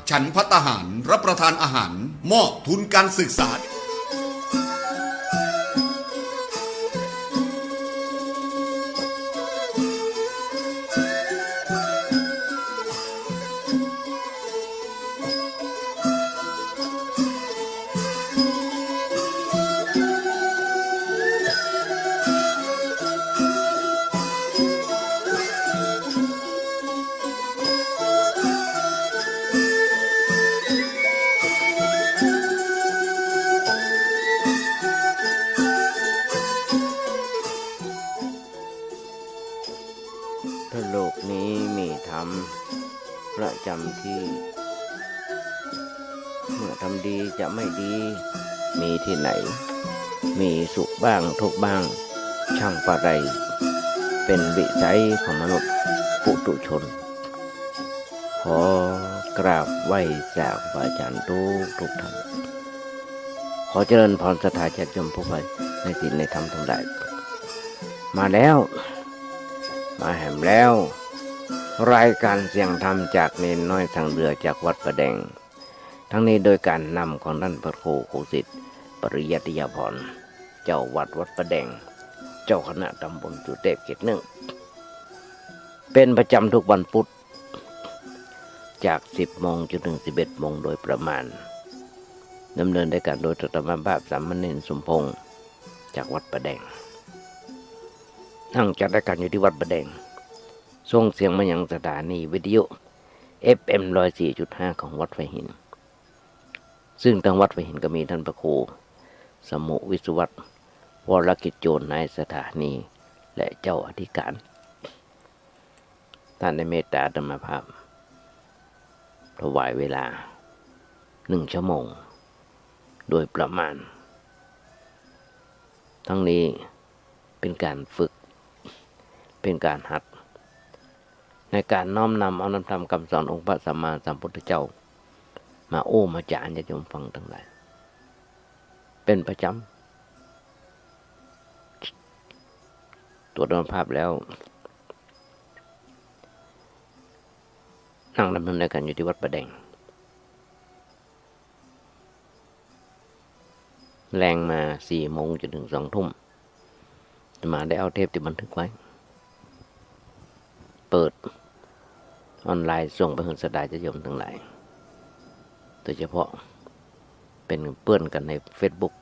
ฉันภัตตาหารรับประทานอาหารมอบทุนการศึกษาถ้าโลกนี้มีธรรมประจำที่เมื่อทำดีจะไม่ดีมีที่ไหนมีสุขบ้างทุกข์บ้างช่างประไรเป็นวิสัยของมนุษย์ปุถุชนขอกราบไหว้จากพระอาจารย์ทุกท่านขอเจริญพรสถาญาติโยมผู้ใฝ่ในศีลในธรรมทั้งหลายมาแล้วมาแหมแล้วรายการเสียงธรรมจากเนนน้อยทางเรือจากวัดประแดงทั้งนี้โดยการนำของท่านพระครูโคสิทธิ์ปริยัติยาภรณ์เจ้าวัดประแดงเจ้าคณะตำบลสุเทพเขต 1เป็นประจำทุกวันพุธจาก 10 โมงจนถึง 11 โมงโดยประมาณดำเนินด้วยการโดยธรรมภาพสามเณรสมพงษ์จากวัดประแดงนั่งจัดรายการอยู่ที่วัดประแดงส่งเสียงมายังสถานีวิทยุ FM 104.5 ของวัดไฟหินซึ่งทางวัดไฟหินก็มีท่านพระครูสมุวิสุวัตรวรกิจโจรนายสถานีและเจ้าอธิการท่านได้เมตตาธรรมภาพถวายเวลา1 ชั่วโมงโดยประมาณทั้งนี้เป็นการฝึกเป็นการหัดในการน้อมนำเอานำธรรมคำสอนองค์พระสัมมาสัมพุทธเจ้ามาโอ้มาจานญาติโยมฟังทั้งหลายเป็นประจำตัวจธรรมภาพแล้วนั่งดำเนินรายการอยู่ที่วัดประแดงแรงมา4 โมงจนถึง 2 ทุ่มจะมาได้เอาเทปที่บันทึกไว้เปิดออนไลน์ส่งไปให้สดาญาติโยมทั้งหลายโดยเฉพาะเป็นเพื่อนกันใน Facebook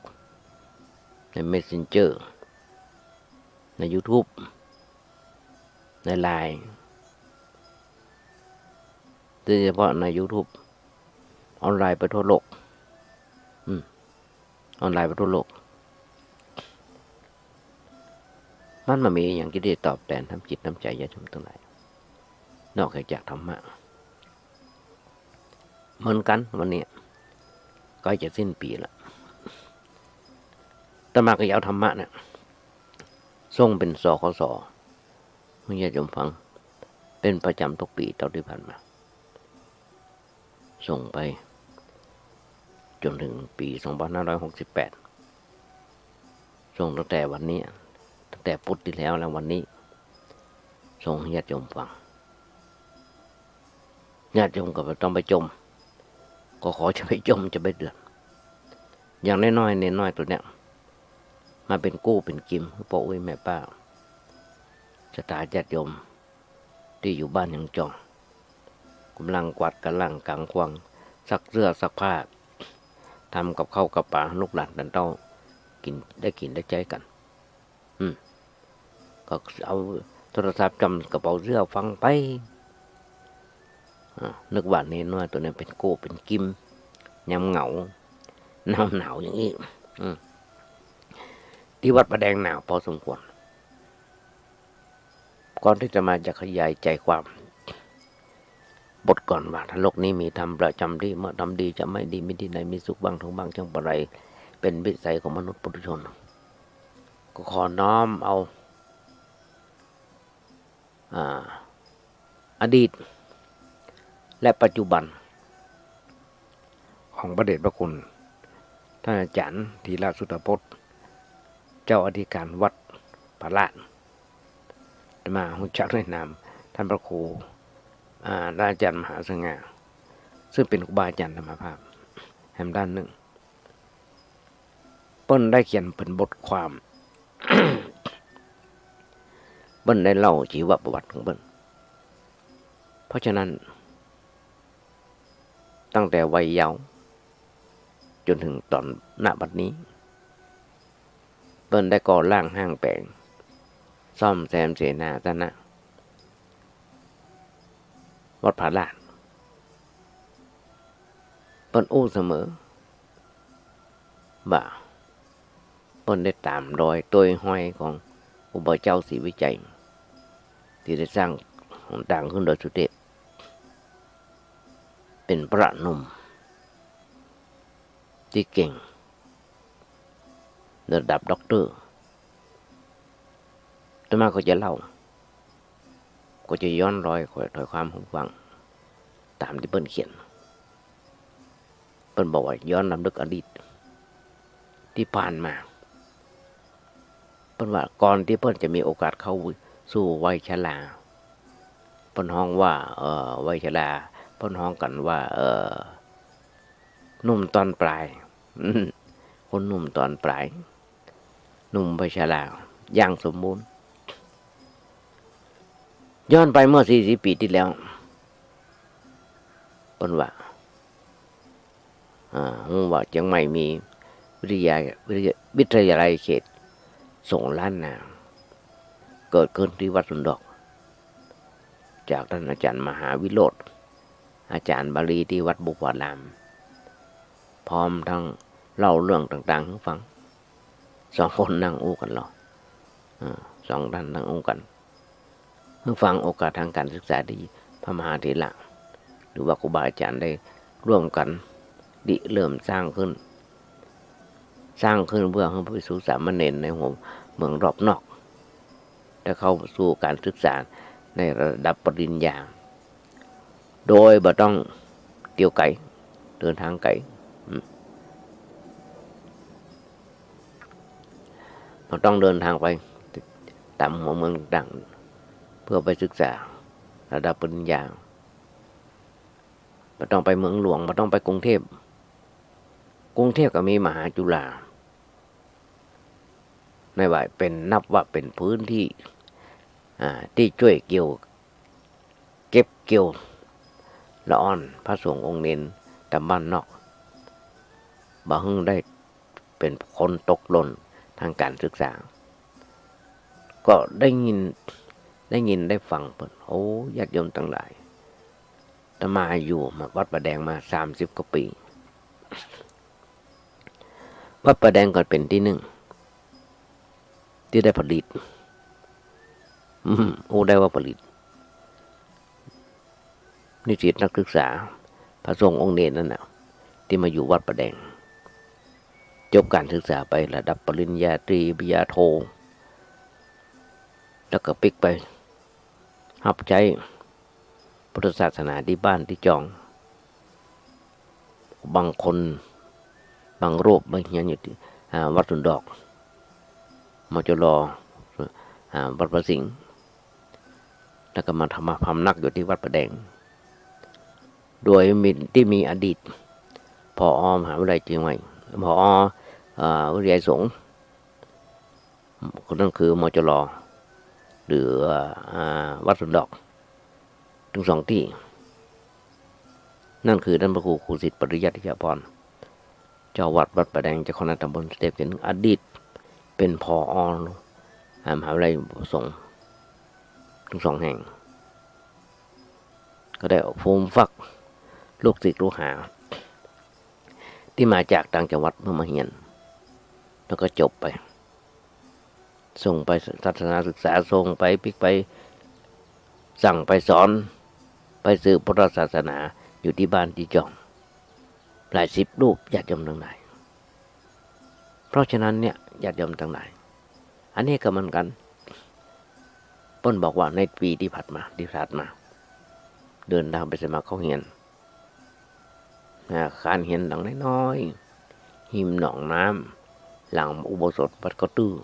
ใน Messenger ใน YouTube ใน LINE โดยเฉพาะใน YouTube ออนไลน์ไปทั่วโลกออนไลน์ไปทั่วโลกมันมามีอย่างที่ได้ตอบแทนทำจิตทำใจญาติโยมทั้งหลายนอกจากธรรมะเหมือนกันวันนี้ก็จะสิ้นปีละอาตมาก็เอาธรรมะเนี่ยส่งเป็นสคสให้ญาติโยมฟังเป็นประจำทุกปีเท่าที่ผ่านมาส่งไปจนถึงปี 2568ส่งตั้งแต่วันนี้ตั้งแต่พุธที่แล้ววันนี้ส่งให้ญาติโยมฟังญาติโยมก็ต้องไปจมก็ขอจะไปจมจะไปเดือดอย่างน้อยๆเน้นน้อยตัวเนี้ยมาเป็นกู้เป็นกิมพ่ออุ้ยแม่ป้าสถาญาติโยมที่อยู่บ้านยังจองกำลังกวาดกำลังกังควงซักเสื้อซักผ้าทำกับข้าวกับปลาลูกหลานเต้ากินได้ใจกันก็เอาโทรศัพท์จำกระเป๋าเสื้อฟังไปนึกว่าเน้นน้อยตัวนี้เป็นโก้เป็นกิมยำเหงาหนาวอย่างนี้ที่วัดประแดงหนาวพอสมควรก่อนที่จะมาจะขยายใจความบทก่อนว่าถ้าโลกนี้มีธรรมประจำที่เมื่อทำดีจะไม่ดีมีที่ไหนมีสุขบ้างทุกบ้างจังประไรเป็นวิสัยของมนุษย์ปุถุชนก็ขอน้อมเอาอดีตและปัจจุบันของพระเดชพระคุณท่านอาจารย์ธีรสุตพจน์เจ้าอธิการวัดพระลาดมาหุ่นจักรในนามท่านพระครูอาจารย์มหาสง่า ซึ่งเป็นครูบาอาจารย์ธรรมภาพแห่งด้านหนึ่งเปิ้นได้เขียนเป็นบทความ เปิ้นได้เล่าชีวประวัติของเปิ้นเพราะฉะนั้นตั้งแต่วัยเยาว์จนถึงตอนณบัดนี้เปิ้นได้ก่อร่างห้างแปลงซ่อมแซมเสนาสนะวัดผาลาดเปิ้นอู้เสมอว่าเปิ้นได้ตามรอยตัวห้อยของอุบาเจ้าศรีวิจัยที่ได้สร้างหนทางขึ้นโดยสุเทพเป็นพระหนุ่มที่เก่งระดับด็อกเตอร์ต่อมาก็จะเล่าก็จะย้อนรอยถอยความให้ฟังตามที่เปิ้นเขียนเปิ้นบอกว่าย้อนรำลึกอดีตที่ผ่านมาเปิ้นว่าก่อนที่เปิ้นจะมีโอกาสเข้าสู่วัยชราเปิ้นฮ้องว่าวัยชราเปิ้นฮ้องกันว่าหนุ่มตอนปลายคนหนุ่มตอนปลายหนุ่มวัยชราอย่างสมบูรณ์ย้อนไปเมื่อ40 ปีที่แล้วเปิ้นว่าว่ายังไม่มีวิทยาลัยเขตสงฆ์ล้านนาเกิดขึ้นที่วัดสุนดอกจากท่านอาจารย์มหาวิโรธอาจารย์บาลีที่วัดบุพารามพร้อมทั้งเล่าเรื่องต่างๆให้ฟัง2 คนนั่งอู้กันหรอ2 ท่านนั่งอู้กันเพื่อฟังโอกาสทางการศึกษาดีพระมหาเถระหรือว่าครูบาอาจารย์ได้ร่วมกันเริ่มสร้างขึ้นเพื่อให้พระภิกษุสามเณรในหัวเมืองรอบนอกได้เข้าสู่การศึกษาในระดับปริญญาโดยบ่ต้องเที่ยวไกลเดินทางไกลบ่ต้องเดินทางไปตามหัวเมืองต่างเพื่อไปศึกษาระดับปริญญาบ่ต้องไปเมืองหลวงบ่ต้องไปกรุงเทพก็มีมหาจุฬาในว่าเป็นนับว่าเป็นพื้นที่ที่ช่วยเก็บเกี่ยวละอ่อนพระสงฆ์องค์เน้นตามบ้านนอกบ่ฮึ่งได้เป็นคนตกหล่นทางการศึกษาก็ได้ยินได้ฟังเพิ่นโอ้ญาติโยมทั้งหลายอาตมาอยู่มาวัดประแดงมา30 กว่าปีวัดประแดงก็เป็นที่ 1ที่ได้ผลิตได้ว่าผลิตนิสิตนักศึกษาพระสงฆ์องค์เนรนั่นน่ะที่มาอยู่วัดประแดงจบการศึกษาไประดับปริญญาตรีปริญญาโทแล้วก็ปิกไปรับใช้พุทธศาสนาที่บ้านที่จองบางคนบางรูปบางอย่างอยู่ที่วัดสุนดอกมจรวัดประสิงห์แล้วก็มาพำนักอยู่ที่วัดประแดงโดยมีอดีตผอ.มหาวิทยาลัยเชียงใหม่ผอ.วิทยาลัยสงฆ์คนนั้นคือมจร.หรือวัดสุนดอกทั้ง2 ที่นั่นคือท่านพระครูสิทธิ์ปริยัติยพรเจ้าวัดประแดงเจ้าคณะตำบลสเตปเป็นอดีตเป็นผอ.มหาวิทยาลัยสงฆ์ทั้ง2 แห่งก็ได้ฟูมฟักลูกศิษย์ลูกหาที่มาจากต่างจังหวัดเพื่อมาเรียนแล้วก็จบไปส่งไปศาสนาศึกษาส่งไปปิกไปสั่งไปสอนไปสืบพุทธศาสนาอยู่ที่บ้านที่จอมหลาย10 รูปญาติโยมทั้งหลายเพราะฉะนั้นเนี่ยญาติโยมทั้งหลายอันนี้ก็เหมือนกันเปิ้นบอกว่าในปีที่ผ่านมาเดินทางไปสมัครเข้าเรียนอาคารเรียนหลังน้อยๆหิมหนองน้ำหลังอุโบสถวัดกระตื้อ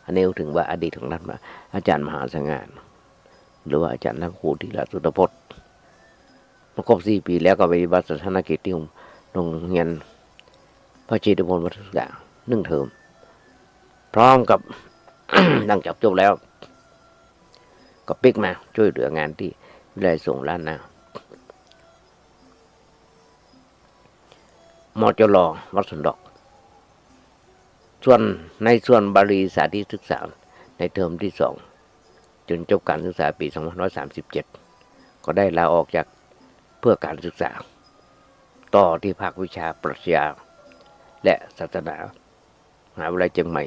อันนี้ถึงว่าอดีตของท่านอาจารย์มหาสง่าหรือว่าอาจารย์นักครูธีรสุทธพจน์ ครบ4 ปีแล้วก็ไปปฏิบัติศาสนกิจที่โรงเรียนพระเจดีย์วัดศึกษา1 เทอมพร้อมกับ หลังจากจบแล้ว ก็ปิกมาช่วยเหลืองานที่วิทยาลัยสงฆ์ล้านนามจรวัดสันดอกส่วนบาลีสาธิตศึกษาในเทอมที่ 2จนจบการศึกษาปี2537ก็ได้ลาออกจากเพื่อการศึกษาต่อที่ภาควิชาปรัชญาและศาสนามหาวิทยาลัยเชียงใหม่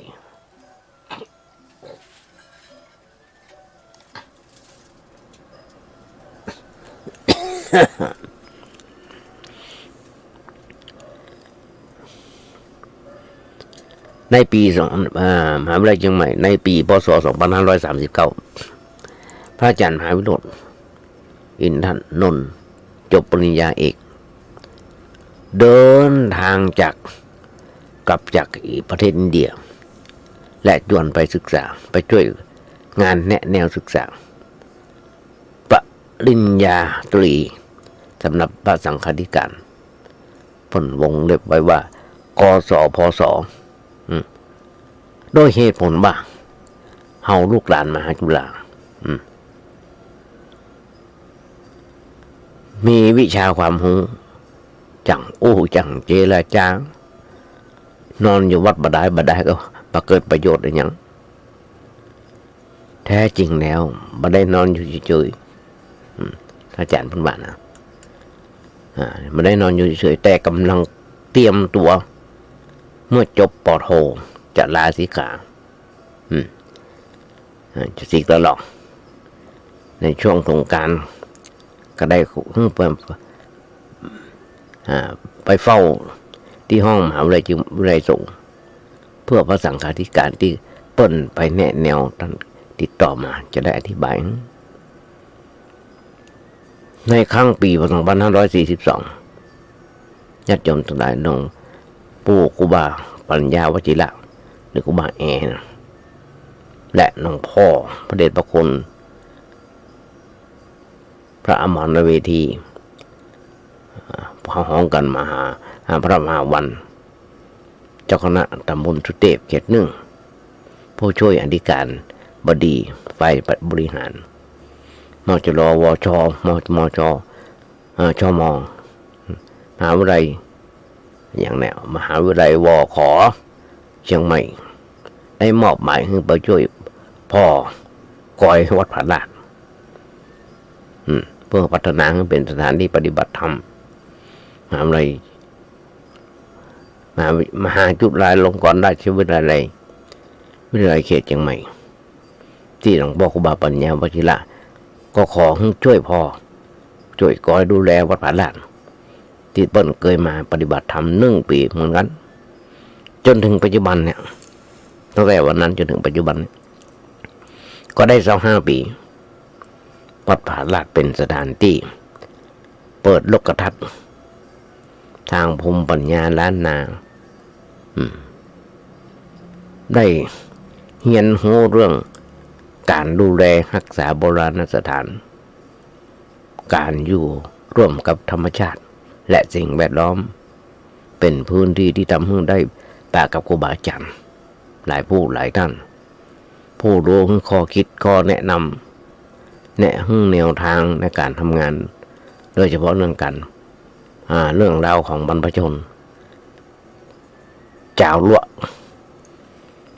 ในปีมหาวิทยาลัยเชียงใหม่ในปีพ.ศ. 2539พระอาจารย์มหาวิโรจน์อินทนนท์จบปริญญาเอกเดินทางกลับจากประเทศอินเดียและจวนไปศึกษาไปช่วยงานแนวศึกษาปริญญาตรีสำนักพระสังฆาธิการผลวงเล็บไว้ว่ากสพศโดยเหตุผลว่าเฮาลูกหลานมหาจุฬามีวิชาความรู้จังจังเจรจานอนอยู่วัดบดายก็มาเกิดประโยชน์อะไรอย่างแท้จริงแล้วบ่ได้นอนอยู่เฉยๆอาจารย์พูดว่านะบ่ได้นอนอยู่เฉยๆแต่กำลังเตรียมตัวเมื่อจบป.โทจะลาสิกขาจะสิกตลอดในช่วงสงกรานต์ก็ได้ไปเฝ้าที่ห้องมหาวิทยาลัยสงฆ์เพื่อพระสังฆาธิการที่เปิ้นไปแนะแนวท่านติดต่อมาจะได้อธิบายในครั้งปี2542ญาติโยมทั้งหลายน้องปู่ครูบาปัญญาวชิระหรือครูบาแอนะและน้องพ่อพระเดชพระคุณพระอมรเวทีพาห้องกันมาหาพระมหาวันเจ้าคณะตำบลสุเทพเขต 1ผู้ช่วยอธิการบดีฝ่ายบริหารมจรวชมชชมมหาวิทยาลัยอย่างแนวมหาวิทยาลัยวขเชียงใหม่ได้มอบหมายให้ไปช่วยพ่อกอยวัดผาลาดเพื่อพัฒนาให้เป็นสถานที่ปฏิบัติธรรมมหาวิทยาลัยมหาจุฬาลงกรณราชวิทยาลัยวิทยาลัยเขตเชียงใหม่ที่หลวงพ่อครูบาปัญญาวชิระก็ขอให้ช่วยพ่อช่วยกอยดูแลวัดผาลาดที่เปิ้นเคยมาปฏิบัติธรรม1 ปีเหมือนกันจนถึงปัจจุบันเนี่ยตั้งแต่วันนั้นจนถึงปัจจุบันก็ได้25 ปีวัดผาลาดเป็นสถานที่เปิดโลกทัศน์ทางภูมิปัญญาล้านนาได้เรียนรู้เรื่องการดูแลรักษาโบราณสถานการอยู่ร่วมกับธรรมชาติและสิ่งแวดล้อมเป็นพื้นที่ที่ทำให้ได้ปะกับครูบาอาจารย์หลายผู้หลายท่านผู้รู้ข้อคิดข้อแนะนำแนวทางในการทำงานโดยเฉพาะเรื่องการเรื่องราวของบรรพชนเจ้าหลวง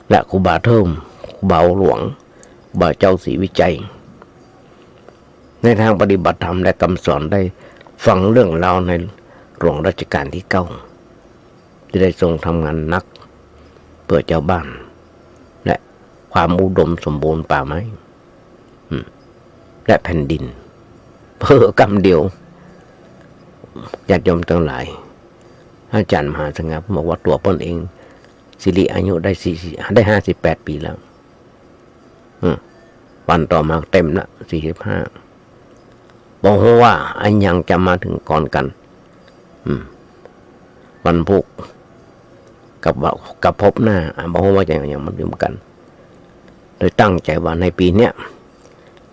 และครูบาเทิมครูบาหลวงครูบาเจ้าศรีวิจัยในทางปฏิบัติธรรมและคำสอนได้ฟังเรื่องราวในหลวงรัชกาลที่ 9ที่ได้ทรงทำงานนักเพื่อเจ้าบ้านและความอุดมสมบูรณ์ป่าไม้และแผ่นดินเพื่อกำเดียวญาติโยมทั้งหลายอาจารย์มหาสง่าบอกว่าตัวเปิ้นเองสิริอายุได้58 ปีแล้ววันต่อมาเต็มละ45บอกว่าอันยังจะมาถึงก่อนกันวันพุธกับพบหน้าบอกว่าอย่างมันอยู่กันโดยตั้งใจว่าในปีเนี้ย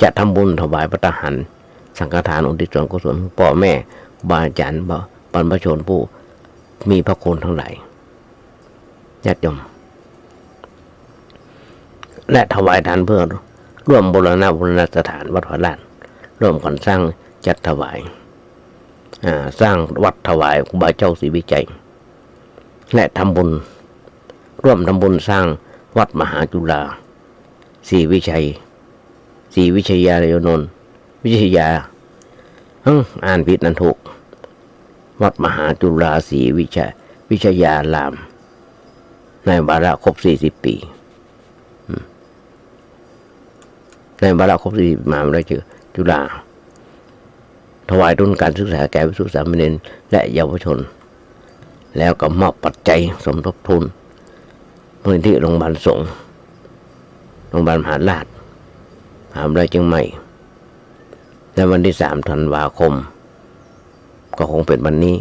จะทำบุญถวายพระทหาร สังฆทานอุทิศส่วนกุศลพ่อแม่ครูบาอาจารย์บรรพชนผู้มีพระคุณทั้งหลายญาติโยมและถวายทานเพื่อร่วมบูรณสถานวัดพระลานร่วมกันสร้างจัดถวายสร้างวัดถวายครูบาเจ้าศรีวิจัยและทำบุญร่วมทำบุญสร้างวัดมหาจุฬาศรีวิชัยยาเรนนท์วิทยาอ่านผิดนั่นถูกวัดมหาจุฬาศรีวิชยารามในวาระครบ40 ปีในวาระครบ40มาได้ชื่อจุฬาถวายทุนการศึกษาแก่ภิกษุสามเณรและเยาวชนแล้วก็มอบปัจจัยสมทบทุนมูลนิธิโรงพยาบาลสงฆ์โรงพยาบาลมหาราชมหาวิทยาลัยเชียงใหม่ในวันที่3 ธันวาคมก็คงเป็นวันนี้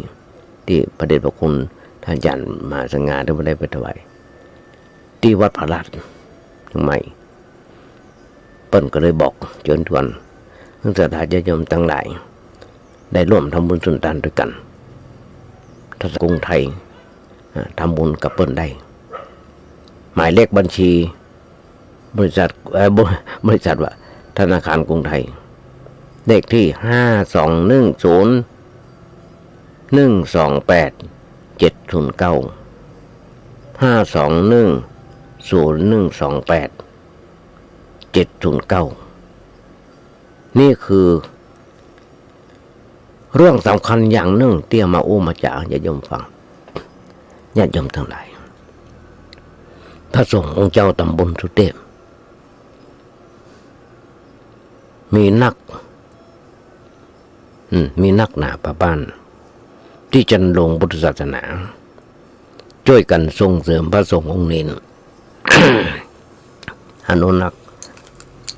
ที่พระเดชพระคุณท่านอาจารย์มหาสง่าได้ไปถวายที่วัดพระราชเชียงใหม่เปิ้นก็เลยบอกเชิญชวนนักศึกษาญาติโยมทั้งหลายได้ร่วมทำบุญสุนทานด้วยกันถ้ากรุงไทยทำบุญกับเปิ้นได้หมายเลขบัญชีบริษัทว่าธนาคารกรุงไทยเลขที่5210128 นี่คือเรื่องสำคัญอย่างหนึ่งที่มาอู้มาจากญาติโยมฟังญาติโยมทั้งหลายพระสงฆ์องค์เจ้าตำบลสุเทพมีนักหนาประบ้านที่จะลงพุทธศาสนาช่วยกันส่งเสริมพระสงฆ์องค์เนร อนุรักษ์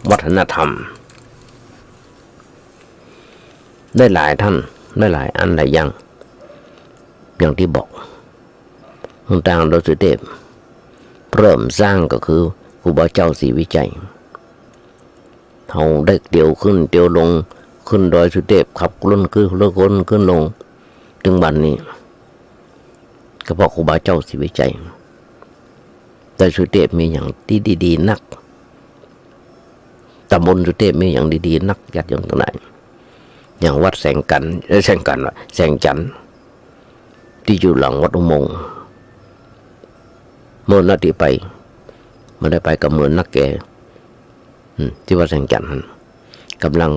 วัฒนธรรมได้หลายท่านได้หลายอันหลายอย่างที่บอกองค์ต่างโดยสุเทพเริ่มสร้างก็คือครูบาเจ้าศรีวิจัยเขาได้เดี่ยวขึ้นเดี่ยวลงขึ้นดอยสุเทพขับรุ่นขึ้นลงถึงวันนี้ก็เพราะครูบาเจ้าศรีวิจัยแต่สุเทพมีอย่างที่ดีๆนักตำบลสุเทพมีอย่างดีๆนักญาติโยมทั้งหลายอย่างวัดแสงจันทร์ที่อยู่หลังวัดอุโมงค์เมื่อนาทีไปไม่ได้ไปกับเหมือนนักแกที่วัดแสงจันทร์กำลั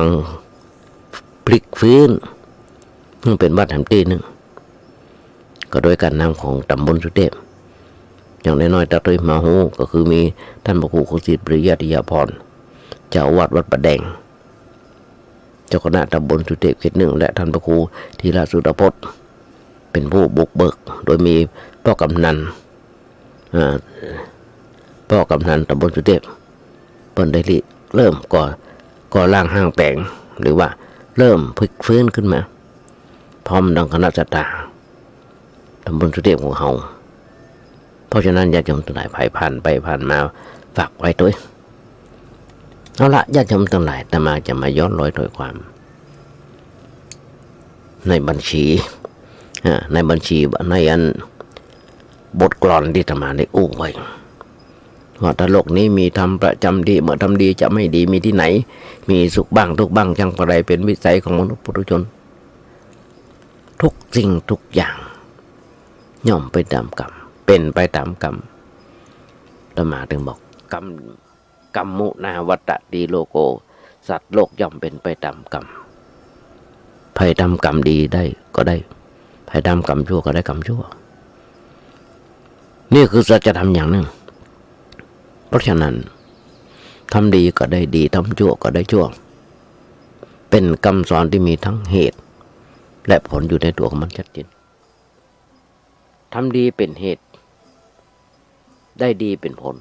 งพลิกฟื้นเพิ่งเป็นวัดแห่งที่หนึ่งก็โดยการนำของตำบลสุเทพอย่างน้อยๆตัดด้วยมาหูก็คือมีท่านพระครูโคสิทธิ์ปริยัติยาภรณ์เจ้าอาวาสวัดประแดงเจ้าคณะตำบลสุเทพเขต 1และท่านพระครูธีรสุรพจน์เป็นผู้บุกเบิกโดยมีพ่อกำนันตำบลสุเทพเปิ้นได้เริ่มก่อร่างห้างแปลงหรือว่าเริ่มพลิกฟื้นขึ้นมาพร้อมดังคณะศรัทธาตำบลสุเทพของเฮาเพราะฉะนั้นญาติโยมทั้งหลายผ่านไปผ่านมาฝากไว้ด้วยเอาละญาติโยมทั้งหลายแต่มาจะมาย้อนรอยถ้อยความในบัญชีในอันบทกลอนที่ธรรมาได้อู้ไว้ว่าถ้าโลกนี้มีทำประจำดีเมื่อทำดีจะไม่ดีมีที่ไหนมีสุขบ้างทุกบ้างจังอะไรเป็นวิสัยของมนุษย์ปุถุชนทุกสิ่งทุกอย่างย่อมไปตามกรรมเป็นไปตามกรรมธรรมาถึงบอกกรรมมุนาวัตตติโลโกสัตว์โลกย่อมเป็นไปตามกรรมใครทำกรรมดีได้ก็ได้ใครทำกรรมชั่วก็ได้กรรมชั่วนี่คือสัจธรรมอย่างหนึ่งเพราะฉะนั้นทำดีก็ได้ดีทำชั่วก็ได้ชั่วเป็นคำสอนที่มีทั้งเหตุและผลอยู่ในตัวของมันชัดเจนทำดีเป็นเหตุได้ดีเป็นผล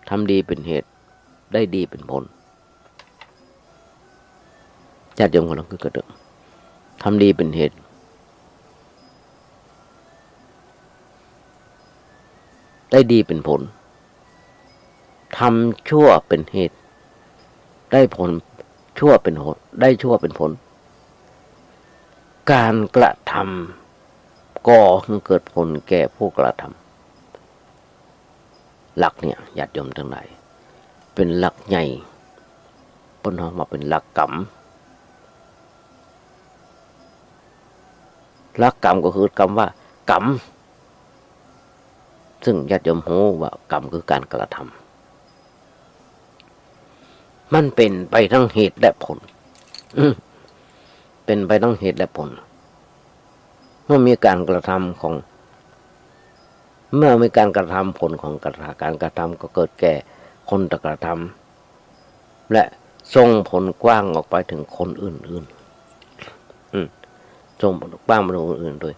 ทำดีเป็นเหตุได้ดีเป็นผลญาติโยมของเราคือกระเดิมทำดีเป็นเหตุได้ดีเป็นผล ทำชั่วเป็นเหตุได้ผลชั่วเป็นผลได้ชั่วเป็นผลการกระทำก่อให้เกิดผลแก่ผู้กระทำหลักเนี่ยญาติโยมทั้งหลายเป็นหลักใหญ่ปนห้องมาเป็นหลักกรรมหลักกรรมก็คือคำว่ากรรมซึ่งญาติโยมรู้ว่ากรรมคือการกระทำมันเป็นไปทั้งเหตุและผลเป็นไปทั้งเหตุและผลเมื่อมีการกระทำของเมื่อมีการกระทำผลของการกระทำก็เกิดแก่คนกระทำและส่งผลกว้างออกไปถึงคนอื่นส่งผลกว้างไปถึงคนอื่นด้วย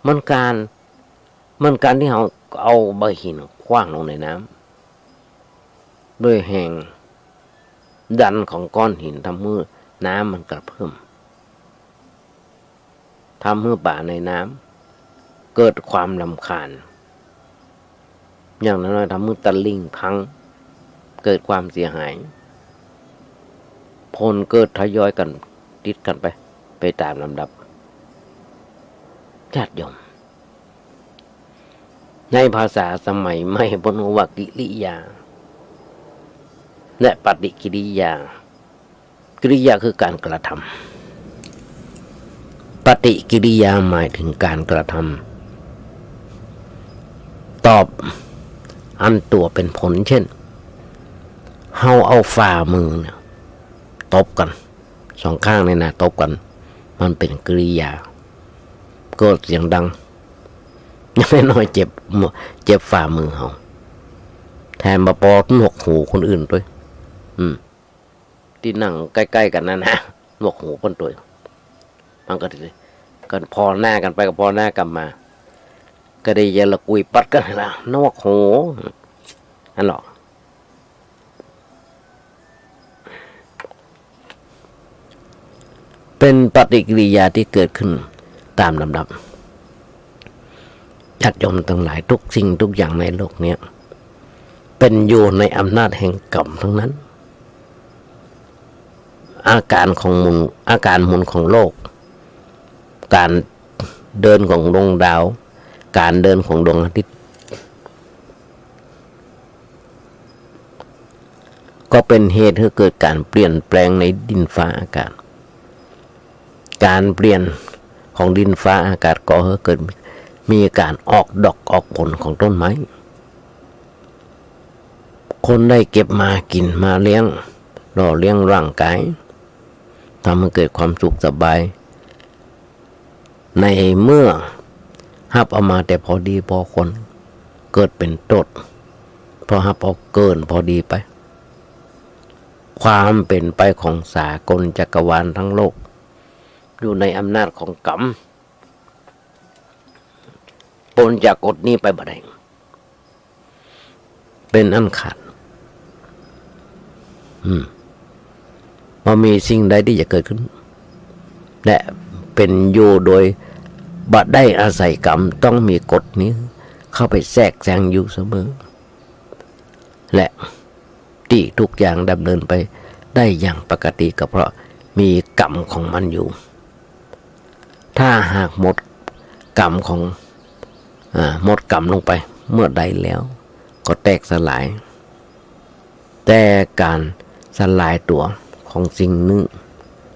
มันการที่เราเอาใบหินคว้างลงในน้ำด้วยแรงดันของก้อนหินทำให้น้ำมันกระเพื่อมทำให้ป่าในน้ำเกิดความรำคาญอย่างนั้นทำให้ตะลิ่งพังเกิดความเสียหายผลเกิดทยอยกันติดกันไปตามลำดับญาติโยมในภาษาสมัยใหม่บนว่ากิริยาและปฏิกิริยากิริยาคือการกระทำปฏิกิริยาหมายถึงการกระทำตอบอันตัวเป็นผลเช่นเฮาเอาฝ่ามือเนี่ยตบกันสองข้างเนี่ยนะตบกันมันเป็นกิริยาเกิดเสียงดังยังไม่น้อยเจ็บฝ่ามือเฮาแถมมาปอหนวกหูคนอื่นด้วยที่นั่งใกล้ๆกันนั่นนะหนวกหูคนตัวมันก็กันพอหน้ากันไปกับพอหน้ากันมาก็ได้ยาละกุยปัดกันละนวกหูนั่นหรอเป็นปฏิกิริยาที่เกิดขึ้นตามลำดับญาติโยมทั้งหลายทุกสิ่งทุกอย่างในโลกนี้เป็นอยู่ในอำนาจแห่งกรรมทั้งนั้นอาการหมุนของโลกการเดินของดวงดาวการเดินของดวงอาทิตย์ก็เป็นเหตุให้เกิดการเปลี่ยนแปลงในดินฟ้าอากาศการเปลี่ยนของดินฟ้าอากาศก็ให้เกิดมีการออกดอกออกผลของต้นไม้คนได้เก็บมากินมาเลี้ยงหล่อเลี้ยงร่างกายทำให้เกิดความสุขสบายในเมื่อหับเอามาแต่พอดีพอคนเกิดเป็นตดพอหับเอาเกินพอดีไปความเป็นไปของสากลจักรวาลทั้งโลกอยู่ในอำนาจของกรรมปนจากกฎนี้ไปบ่ได้เป็นอันขาดพอมีสิ่งใดที่จะเกิดขึ้นและเป็นอยู่โดยบัดได้อาศัยกรรมต้องมีกฎนี้เข้าไปแทรกแซงอยู่เสมอและที่ทุกอย่างดำเนินไปได้อย่างปกติก็เพราะมีกรรมของมันอยู่ถ้าหากหมดกรรมของหมดกรรมลงไปเมื่อใดแล้วก็แตกสลายแต่การสลายตัวของสิ่งหนึ่ง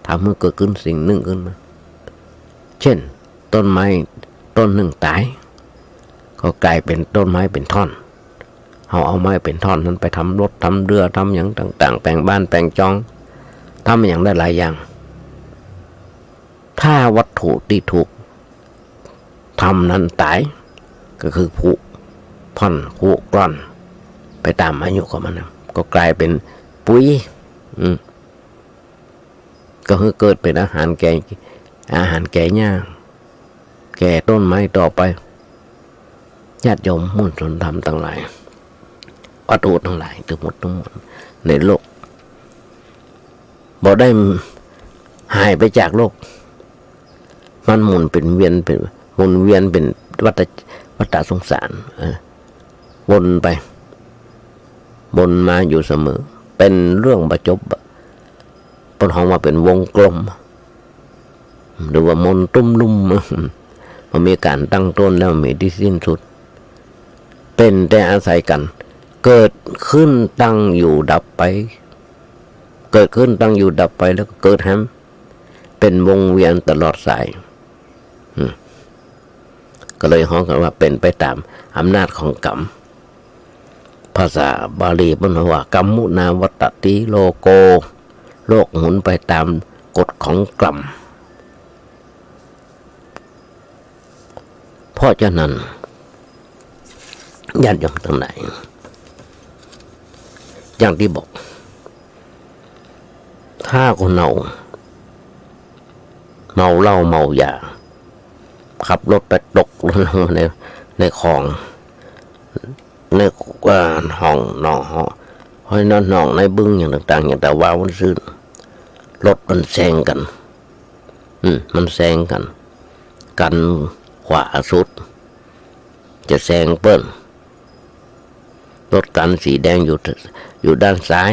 ทำให้เกิดขึ้นสิ่งหนึ่งขึ้นมาเช่นต้นไม้ต้นหนึ่งตายก็กลายเป็นต้นไม้เป็นท่อนเอาไม้เป็นท่อนนั้นไปทำรถทำเรือทำอย่างต่างๆแปลงบ้านแปลงจองทำอย่างได้หลายอย่างถ้าวัตถุที่ถูกทำนั้นตายก็คือผุท่อนผุกร่อนไปตามอายุของมันก็กลายเป็นปุ๋ยก็คือเกิดเป็นอาหารแก่หญ้าแก่ต้นไม้ต่อไปญาติโยมมุ่งสนธรรมทั้งหลายวัตถุทั้งหลายทั้งหมดในโลกบ่ได้หายไปจากโลกมันหมุนเป็นเวียนเป็นวัฏสงสารวนไป บนมาอยู่เสมอเป็นเรื่องประจบปนห้องมาเป็นวงกลมหรือว่ามนตุ้มลุ่มมันมีการตั้งต้นแล้วมีที่สิ้นสุดเป็นแต่อาศัยกันเกิดขึ้นตั้งอยู่ดับไปเกิดขึ้นตั้งอยู่ดับไปแล้วก็เกิดแฮมเป็นวงเวียนตลอดสายก็เลยฮ้องกันว่าเป็นไปตามอำนาจของกรรมภาษาบาลีมันว่ากรรมุนาวัตติโลโกโลกหมุนไปตามกฎของกรรมเพราะฉะนั้นญาติโยมทั้งหลายอย่างที่บอกถ้าคนเมาเหล้าเมายาขับรถไปตกลงมาในคลองในห้องนองห้อยนอนนองในบึ้งอย่างต่างๆอย่างแต่ว่าวันซื่นรถมันแซงกันมันแซงกันขวาสุดจะแซงเปิ้ลรถกันสีแดงอยู่ด้านซ้าย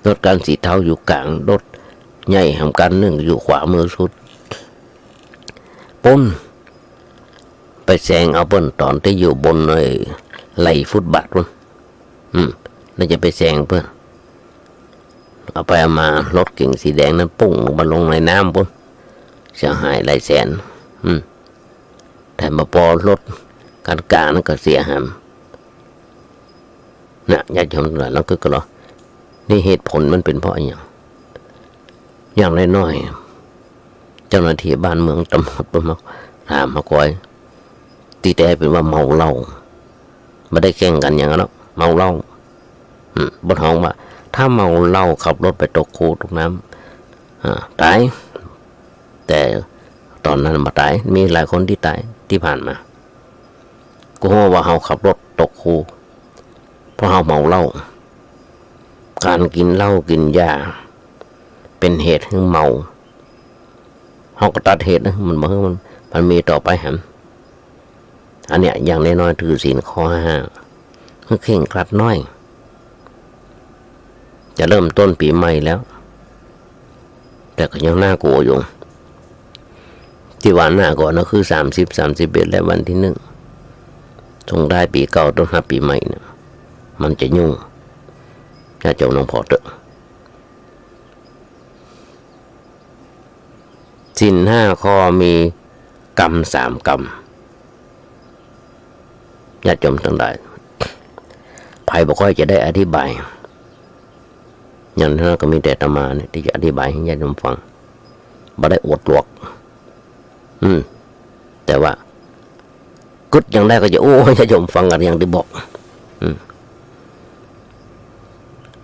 รถกันสีเทาอยู่กลางรถใหญ่ทำกันหนึ่งอยู่ขวามือสุดปุ้นไปแซงเอาเปิ้ลตอนที่อยู่บนไหลฟุตบาทพุ่นน่าจะไปแซงเปิ้ลเอาไปเอามารถเก่งสีแดงนั้นปุ้งลงในน้ำพุ่นเสียหายหลายแสนแต่มาพอรถการกลางนั่นก็เสียหายนะญาติโยมแล้วก็รอนี่เหตุผลมันเป็นเพราะอย่างน้อยๆเจ้าหน้าที่บ้านเมืองตำรวจมาถามมาคอยตีแต่เป็นว่าเมาเหล้าไม่ได้แข่งกันอย่างนั้นหรอกเมาเหล้าบนห้องว่าถ้าเมาเหล้าขับรถไปตกคูตกน้ำตายแต่ตอนนั้นมาตายมีหลายคนที่ตายที่ผ่านมาก็ว่าเขาขับรถตกคูเพราะเขาเมาเหล้าการกินเหล้ากินยาเป็นเหตุให้เมาเขาก็ตัดเหตุนะมันมีต่อไปฮะอันเนี้ยอย่างน้อยๆถือศีลข้อ 5คือเข่งครัดน้อยจะเริ่มต้นปีใหม่แล้วแต่ก็ยังน่ากลัวอยู่ที่วันหน้าก่อนก็คือ30-31และวันที่1ส่งได้ปีเก่าต้นรับปีใหม่เนี่ยมันจะยุ่งถ้าเจ้าน้องพอเถอะศีล 5ข้อมีกรรม3 กรรมญาติโยมทั้งหลายภัยบ่ค่อยจะได้อธิบายอย่างนั้นก็มีแต่อาตมาเนี่ยที่จะอธิบายให้ญาติโยมฟังบ่ได้อวดหลวกแต่ว่ากึดอย่างแรกก็จะโอ้ญาติโยมฟังกันอย่างที่บอก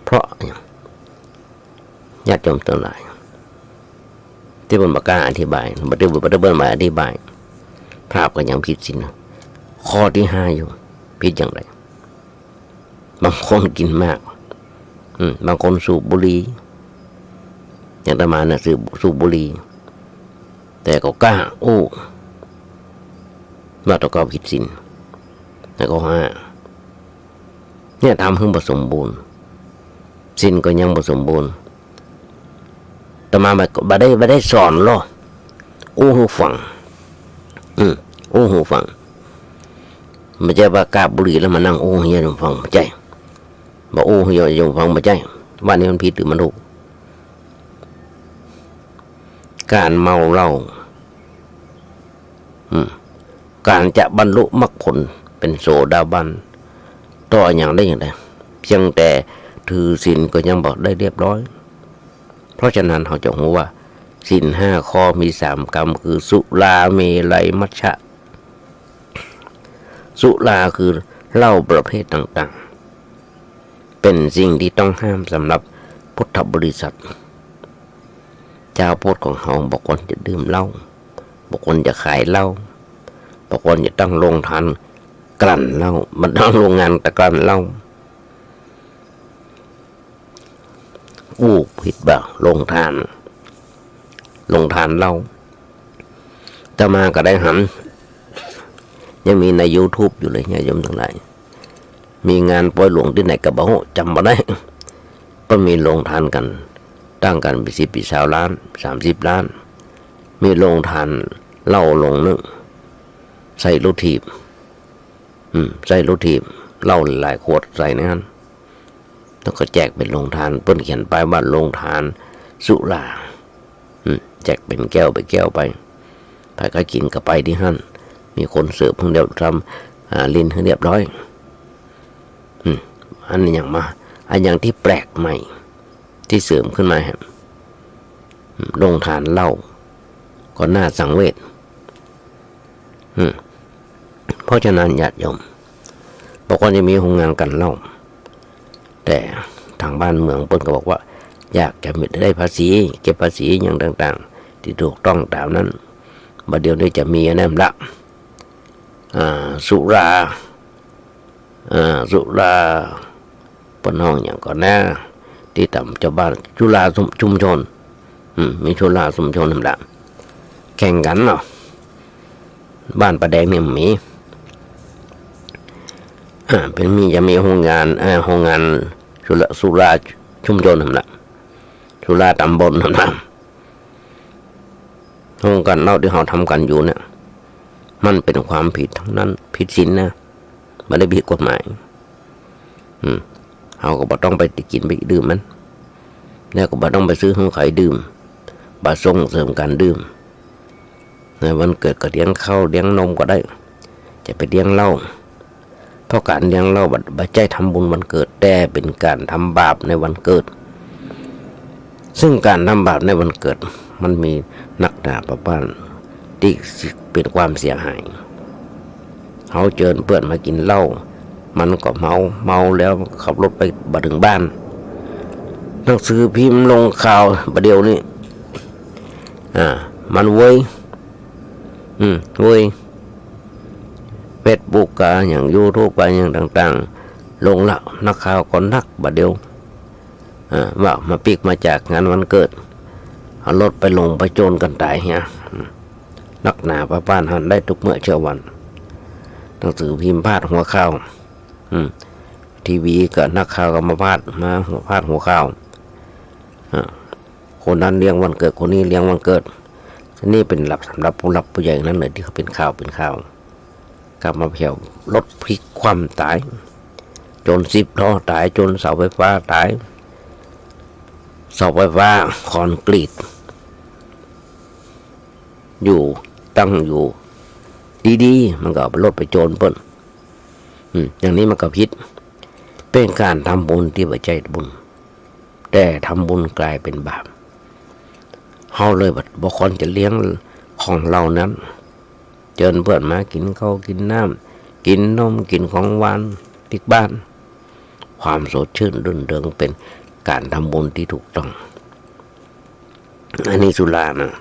เพราะญาติโยมทั้งหลายที่บนประกาศอธิบายบัดเบิ้ลมาอธิบายภาพก็ยังผิดสินะข้อที่ 5อยู่ผิดอย่างไรบางคนกินมากบางคนสูบบุหรี่อย่างอาตมาเนี่ยสูบบุหรี่แต่ก็กล้าว่าต้องก็ผิดศีลแล้วก็ 5เนี่ยทำให้บ่สมบูรณ์ศีลก็ยังบ่สมบูรณ์แต่มาบ่ได้สอนหรอกหูฟังหูฟังไม่ใช่ว่ากาบบุหรี่แล้วมานั่งเฮียฟังไม่ใช่บอกเฮียฟังไม่ใช่ว่านี่มันผิดหรือมันถูกการเมาเหล้าการจะบรรลุมรรคผลเป็นโสดาบันต่ออย่างได้อย่างไรเพียงแต่ถือศีลก็ยังบอกได้เรียบร้อยเพราะฉะนั้นเขาจะรู้ว่าศีล 5ข้อมี3 กรรมคือสุราเมลัยมัชฌะสุราคือเหล้าประเภทต่างๆเป็นสิ่งที่ต้องห้ามสำหรับพุทธบริษัทเจ้าพุทธของเขาบอกว่าจะดื่มเหล้าบอกว่าจะขายเหล้าบอกว่าจะตั้งโรงทานกลั่นเหล้ามันตั้งโรงงานตะกลั่นเหล้าผิดบ่าโรงทานเหล้าแต่มาก็ได้หันยังมีใน YouTube อยู่เลยเนี่ยโยมทั้งหลาย มีงานปล่อยหลวงที่ไหนกับบ่จำบ่ได้ก็มีโรงทานกันตั้งกันไป10 ปี20 ล้าน30 ล้านมีโรงทานเหล้าลงนึงใส่รถถีบใส่รถถีบเหล้าหลายขวดใส่ในนั้นแล้วก็แจกเป็นโรงทานเพิ่นเขียนป้ายว่าโรงทานสุราแจกเป็นแก้วไปแก้วไปใครก็กินก็ไปที่นั่นมีคนเสิร์ฟเพิ่งเดียวทำลิ้นให้เรียบร้อยอันนี้อย่างมาอันอย่างที่แปลกใหม่ที่เสริมขึ้นมาครับโรงทานเหล้าก็น่าสังเวชเพราะฉะนั้นญาติโยมบอกว่าจะมีโรงงานกันเหล้าแต่ทางบ้านเมืองเปิ้นก็บอกว่าอยากจะมีได้ภาษีเก็บภาษีอย่างต่างๆที่ถูกต้องตามนั้นบัดเดี๋ยวนี้จะมีนั่นละสุราปนห้องอย่างก่อนหน้าที่ทำเจ้าบ้านจุฬาชุมชนมีจุฬาชุมชนนั่นละแข่งกันเนาะบ้านประแดงเนี่ยมีเป็นจะมีโรงงานสุราชุมชนนั่นละสุราตำบลนั่นละโรงกันเล่าที่เขาทำกันอยู่เนี่ยมันเป็นความผิดทั้งนั้นผิดศีลนะไม่ได้ผิดกฎหมายเขาก็บ่ต้องไปกินไปดื่มมันแล้วก็บ่ต้องไปซื้อของขายดื่มบ่ส่งเสริมการดื่มในวันเกิดก็เลี้ยงข้าวเลี้ยงนมก็ได้จะไปเลี้ยงเหล้าเพราะการเลี้ยงเหล้าบ่ใช่ทำบุญวันเกิดแต่เป็นการทำบาปในวันเกิดซึ่งการทำบาปในวันเกิดมันมีนักหนาประบ้านที่เป็นความเสียหายเขาเชิญเพื่อนมากินเหล้ามันก็เมาแล้วขับรถไปบัดถึงบ้านหนังสือพิมพ์ลงข่าวประเดี๋ยวนี้มันเว้ยเฟซบุ๊กกันอย่างยูทูบกันอย่างต่างๆลงละนักข่าวก็นักประเดี๋ยวว่ามาปีกมาจากงานวันเกิดเอารถไปลงไปโจรกันตายเฮียนักหนาป้าป้านหันได้ทุกเมื่อเช้าวันหนังสือพิมพ์พาดหัวข่าวทีวีกับนักข่าวก็มาพาดหัวข่าวคนนั้นเลี้ยงวันเกิดคนนี้เลี้ยงวันเกิดนี่เป็นหลักสำหรับผู้หลักผู้ใหญ่นั้นเลยที่เขาเป็นข่าวกลับมาเพียวรถพลิกคว่ำตายจน10 ล้อตายจนเสาไฟฟ้าตายเสาไฟฟ้าคอนกรีตตั้งอยู่ดีๆมันก็เอารถไปโจรเปิ้นอย่างนี้มันก็ผิดเป็นการทำบุญที่ไม่ใช่บุญแต่ทำบุญกลายเป็นบาปเฮาเลยบ่ควรจะเลี้ยงของเรานั้นเชิญเพื่อนมากินข้าวกินน้ำกินนมกินของหวานที่บ้านความสดชื่นรื่นเริงเป็นการทำบุญที่ถูกต้องอันนี้สุรานะ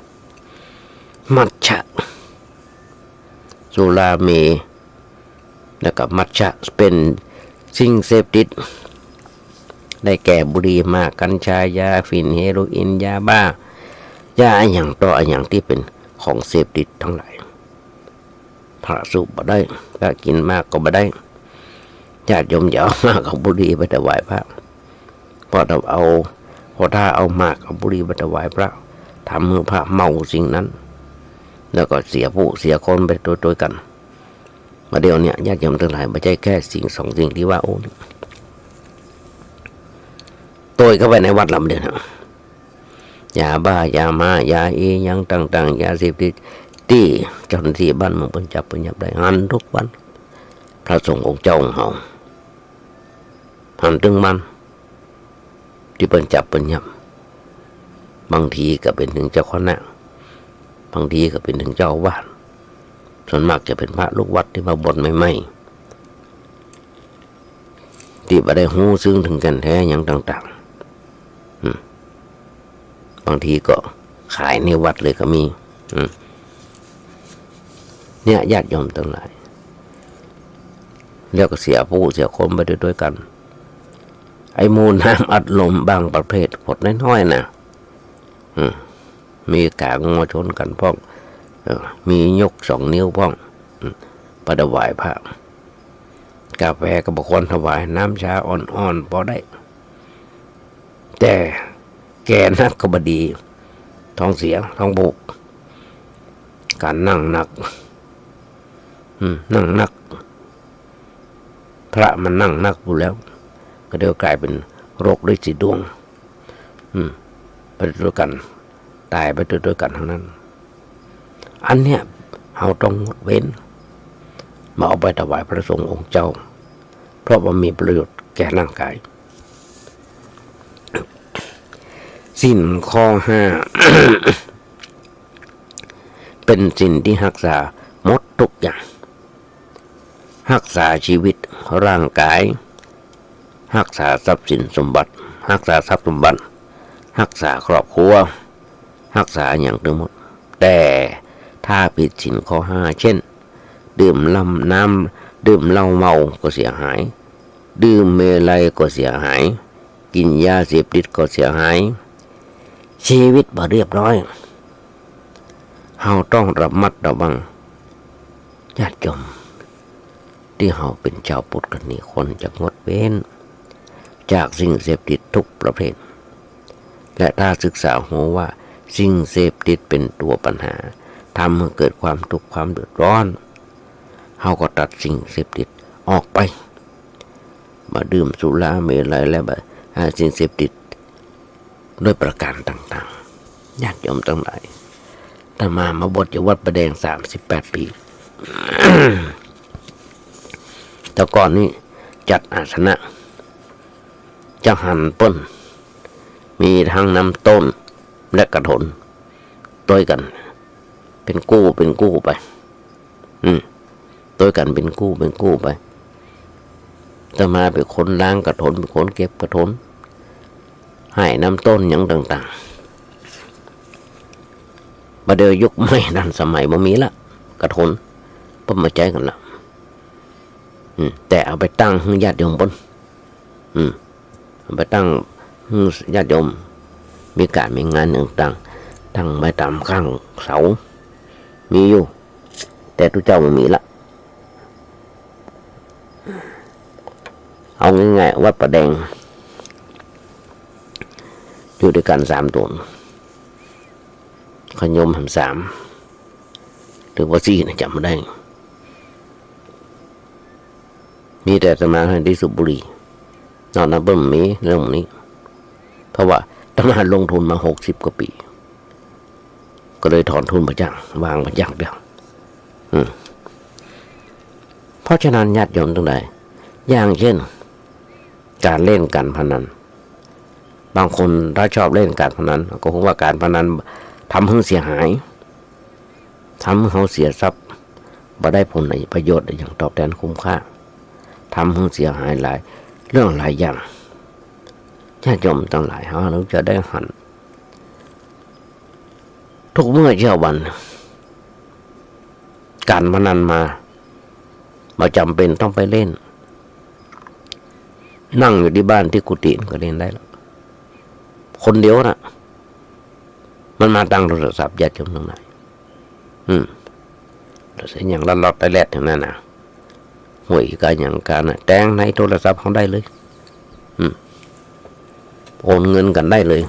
มัชฌะสุราเมแล้วก็มัชฌะเป็นสิ่งเสพติดได้แก่บุหรี่มากกัญชายาฝิ่นเฮโรอีนยาบ้ายาอย่างต่ออย่างที่เป็นของเสพติดทั้งหลายพระสูบบ่ได้ถ้ากินมากก็บ่ได้ญาติโยมอย่าเอามากเอาบุหรี่ไปถวายพระเพราะถ้าเอามากเอาบุหรี่ไปถวายพระทำให้พระเมาสิ่งนั้นแล้วก็เสียผู้เสียคนไปโดยกันมาเดี๋ยวนี้ญาติโยมทั้งหลายไม่ใช่แค่สิ่งสองสิ่งที่ว่าโอ้ตัวเข้าไปในวัดลำเดียวยาบ้ายามายายังต่างๆยาเสพติดที่เจ้าหน้าที่บ้านเมืองเพิ่นจับได้หันทุกวันพระสงฆ์องค์เจ้าของเฮาหันถึงมันที่เพิ่นจับบางทีก็เป็นถึงเจ้าคณะบางทีก็เป็นถึงเจ้าอาวาสส่วนมากจะเป็นพระลูกวัดที่มาบวชใหม่ๆที่บ่ได้ฮู้ซึ้งถึงกันแท้อย่างต่างๆบางทีก็ขายในวัดเลยก็มีเนี่ยญาติโยมทั้งหลายแล้วก็เสียผู้เสียคนไปด้วยกันไอ้มูลน้ำอัดลมบางประเภทขวดน้อยๆนะมีกางมาชนกันพ้องมียก2 นิ้วพ้องประดวายพระ กาแฟก็บ่ควรถวายน้ำชาอ่อนๆพอได้แต่แก่นักก็บดีท้องเสียท้องบุกการนั่งหนักนั่งหนักพระมันนั่งหนักอยู่แล้วก็เดี๋ยวกลายเป็นโรคฤทธิ์สีดวงไปด้วยกันตายไปด้วยกันทั้งนั้นอันเนี้ยเราต้องงดเว้นมาเอาไปถวายพระสงฆ์องค์เจ้าเพราะว่ามีประโยชน์แก่ร่างกายศีลข้อ 5 เป็นศีลที่รักษาหมดทุกอย่างรักษาชีวิตร่างกายรักษาทรัพย์สินสมบัติรักษาทรัพย์สมบัติรักษาครอบครัวรักษาอย่างทั้งหมดแต่ถ้าผิดศีลข้อ 5 เช่นดื่มน้ำดื่มเหล้าเมาก็เสียหายดื่มเมลัยก็เสียหายกินยาเสพติดก็เสียหายชีวิตบ่เรียบร้อยเฮาต้องระมัดระวังญาติโยมที่เฮาเป็นชาวพุทธกันนี่คนจะงดเว้นจากสิ่งเสพติดทุกประเภทและถ้าศึกษาหัวว่าสิ่งเสพติดเป็นตัวปัญหาทำให้เกิดความทุกข์ความเดือดร้อนเฮาก็ตัดสิ่งเสพติดออกไปมาดื่มสุราเมลัยและสิ่งเสพติดด้วยประการต่างๆญาติโยมทั้งหลายอาตมาบวชอยู่วัดประแดง38 ปี แต่ก่อนนี้จัดอาสนะจะหันต้นมีทั้งน้ำต้นและกระถนต้วยกันเป็นกู้ไปต้วยกันเป็นกู้ไปอาตมาเป็นคนล้างกระถนเป็นคนเก็บกระถนให้น้ำต้นอย่างต่างๆมาเดี๋ยวยุคไม่ดันสมัยบ่มีละกระถนเพิ่มมาใจกันละแต่เอาไปตั้งให้ญาติโยมบนเอาไปตั้งให้ญาติโยมมีการมีงานต่างๆตั้งไว้ตามข้างเสามีอยู่แต่ทุกเจ้าไม่มีละเอาง่ายๆวัดประแดงอยู่ด้วยกัน3 ตัวขยมหัน3หรือว่า4นะจำไม่ได้มีแต่อาตมาที่สุบุรีนอกนั้นเพิ่มมีเรื่องนี้เพราะว่าอาตมาลงทุนมา60 กว่าปีก็เลยถอนทุนมาจากวางมาจากเดียวเพราะฉะนั้นญาติโยมทั้งหลายอย่างเช่นการเล่นการพนันบางคนถ้าชอบเล่นการพนันก็คงว่าการพนันทำให้เสียหายทำให้เขาเสียทรัพย์บ่ได้ผลในประโยชน์อย่างตอบแทนคุ้มค่าทำให้เสียหายหลายเรื่องหลายอย่างญาติโยมทั้งหลายเราจะได้หันทุกเมื่อเช้าวันการพนันมาจำเป็นต้องไปเล่นนั่งอยู่ที่บ้านที่กุฏิก็เล่นได้แล้วคนเดียวนะมันมาตั้งโทรศัพท์ญาติโยมทั้งหลายเราเสียอย่างลัดๆไปแลดอย่างนั้นนะหวยการอย่างการนะแต่งในโทรศัพท์เขาได้เลยโอนเงินกันได้เลย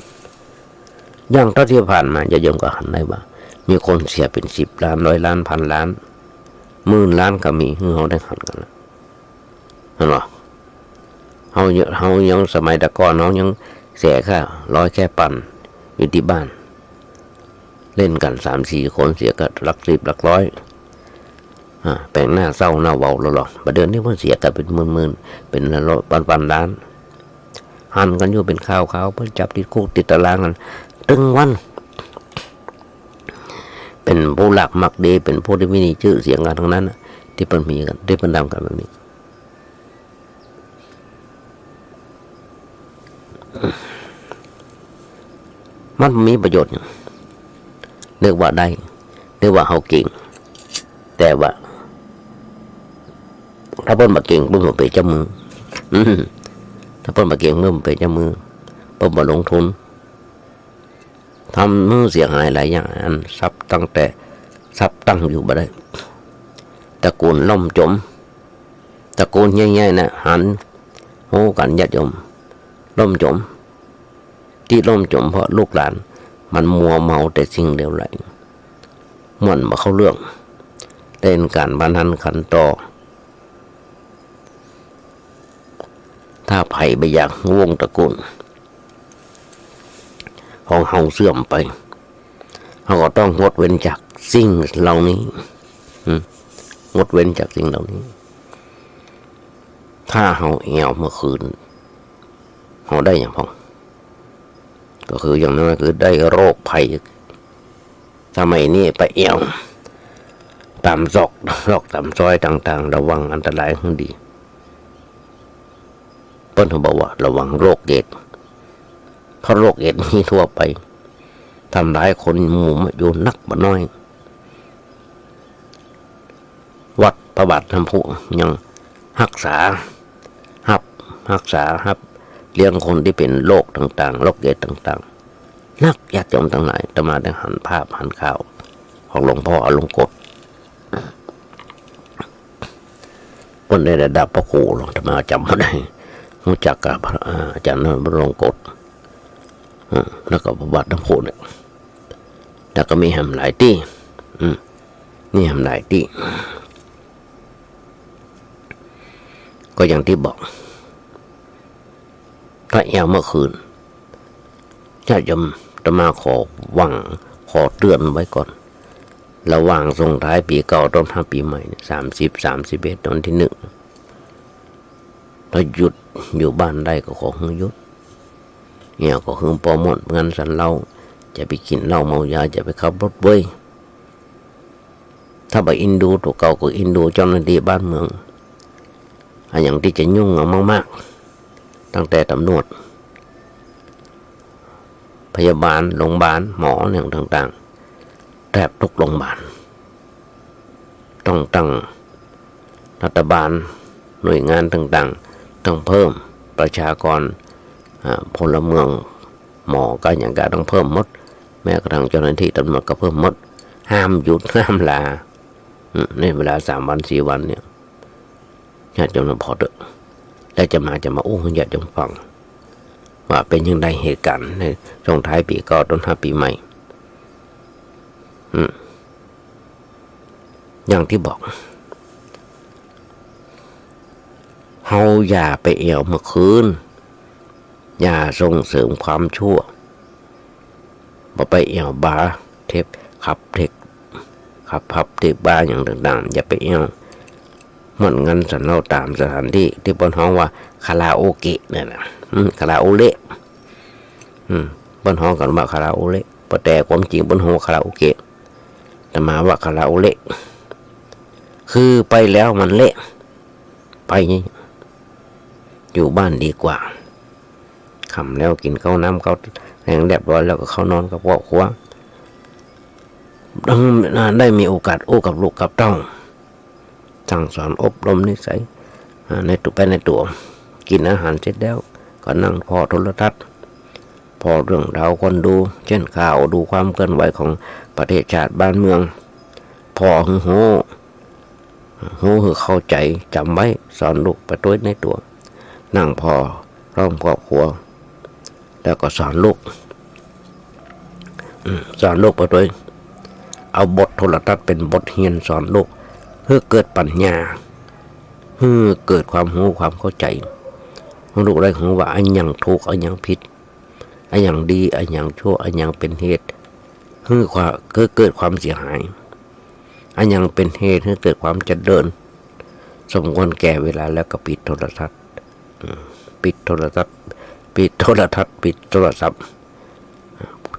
อย่างเท่าที่ผ่านมาญาติโยมก็หันได้ว่ามีคนเสียเป็น10 ล้าน100 ล้าน1,000 ล้าน10,000 ล้านก็มีเขาได้หันกันแล้วเห็นหรอเขายังสมัยตะก่อนเขายังเสียค่า100แค่ปั่นอยู่ที่บ้านเล่นกัน 3-4 คนเสียก็หลัก10หลักร้อยแปลงหน้าเศร้าหน้าเบาแล้วหรอกประเดี๋ยวนี้มันเสียกันเป็นหมื่นเป็นพันล้านหันกันอยู่เป็นข้าวเพื่อจับติดคุกติดตารางกันตึงวันเป็นผู้หลักมักดีเป็นผู้ที่มีชื่อเสียงกันทั้งนั้นที่มันมีกันที่มันดำกันแบบนี้มันมีประโยชน์อย่างเรียกว่าได้เรียกว่าเขาเก่งแต่ว่าถ้าเพิ่นมาเก่งเพิ่นมาเป็นเจ้ามือถ้าเพิ่นมาเก่งเพิ่นมาเป็นเจ้ามือเพิ่นมาลงทุนทำมือเสียหายหลายอย่างอันทรัพย์ตั้งแต่ทรัพย์ตั้งอยู่บ่ได้ตระกูลล่มจมต ตะโกนใหญ่ๆนะหันโหกันญาติโยมล่มจมที่ล่มจมเพราะลูกหลานมันมัวเมาแต่สิ่งเดียวไหลม่วนมาเข้าเรื่องเล่นการบันทันขันต่อถ้าไผ่ไปอยากวงตระกูลของเฮาเสื่อมไปเราก็ต้องงดเว้นจากสิ่งเหล่านี้งดเว้นจากสิ่งเหล่านี้ถ้าเฮาแอวเมื่อคืนเฮาได้อย่างพอก็คืออย่างนั้นคือได้โรคภัยสมัยนี้ไปแอวตามซอกตามซอยต่างๆระวังอันตรายให้ดีเพิ่นบอกว่าระวังโรคเอดส์เพราะโรคเอดส์มีทั่วไปทำร้ายคนหมู่อยู่นักบ่น้อยวัดพระบาทน้ำพุยังรักษาเลี้ยงคนที่เป็นโรคต่างๆโรคเอดส์ต่างๆนักญาติโยมทั้งหลายจะมาได้หันภาพหันข่าวของหลวงพ่ออลงกฎคนในระดับพระครูหลวงจะมาจำไม่ได้รู้จักกับอาจารย์นรงค์กฎแล้วก็พระบาทน้ำพุเนี่ยแล้วก็มีแหมหลายที่นี่แหมหลายที่ก็อย่างที่บอกถ้าแอวเมื่อคืนญาติโยมจะมาขอเตือนไว้ก่อนระหว่างส่งท้ายปีเก่าต้นปีใหม่30-31วันที่1ถ้าหยุดอยู่บ้านได้ก็ขอให้หยุดเนี่ยก็คือปอหมดงานสันเหล้าจะไปกินเหล้าเมายาจะไปขับรถเว้ยถ้าไปอินดูตัวเก่าก็อินดูเจ้าหน้าที่บ้านเมืองอย่างที่จะยุ่งเอามากๆตั้งแต่ตำรวจพยาบาลโรงพยาบาลหมออย่างต่างๆแทบทุกโรงพยาบาลต้องตั้งรัฐบาลหน่วยงานต่างๆต้องเพิ่มประชากรพลเมืองหมอการอย่างการต้องเพิ่มหมดแม้กระทั่งเจ้าหน้าที่ตำรวจก็เพิ่มหมดห้ามหยุดห้ามลาในเวลา3 วัน 4 วันเนี่ยญาติโยมพอเถอะแล้วจะมาอู้ให้ญาติโยมฟังว่าเป็นยังไงเหตุการณ์ในช่วงท้ายปีเก่าต้นปีใหม่อย่างที่บอกเฮาอย่าไปแอวเมื่อคืนอย่าส่งเสริมความชั่วบ่ไปแอวบาร์เทปขับพับเทปบาร์อย่างต่างๆอย่าไปแอวเหมือนงั้นสันเราตามสถานที่ที่บนห้องว่าคาราโอเกะเนี่ยนะคาราโอเละบนห้องกันว่าคาราโอเละแต่ความจริงบนห้องคาราโอเกะแต่มาว่าคาราโอเละคือไปแล้วมันเละไปอยู่บ้านดีกว่าคำแล้วกินข้าวน้ำข้าวแห้งเรียบร้อยแล้วก็เข้านอนกับครอบครัวได้มีโอกาสโอ้กับลูกกับเต้าสั่งสอนอบรมนิสัยในตัวกินอาหารเสร็จแล้วก็นั่งพอโทรทัศน์พอเรื่องราวคนดูเช่นข่าวดูความเคลื่อนไหวของประเทศชาติบ้านเมืองพอโหเข้าใจจำไว้สอนลูกไปด้วยในตัวนั่งพอร่วมครอบครัวแล้วก็สอนลูกไปด้วยเอาบทโทรทัศน์เป็นบทเรียนสอนลูกเพื่อเกิดปัญญาเพื่อเกิดความรู้ความเข้าใจลูกได้รู้ว่าอันยังถูกอันยังผิดอันยังดีอันยังชั่วอันยังเป็นเหตุเพื่อเกิดความเสียหายอันยังเป็นเหตุให้เกิดความเจริญสมควรแก่เวลาแล้วก็ปิดโทรทัศน์ปิดโทรศัพท์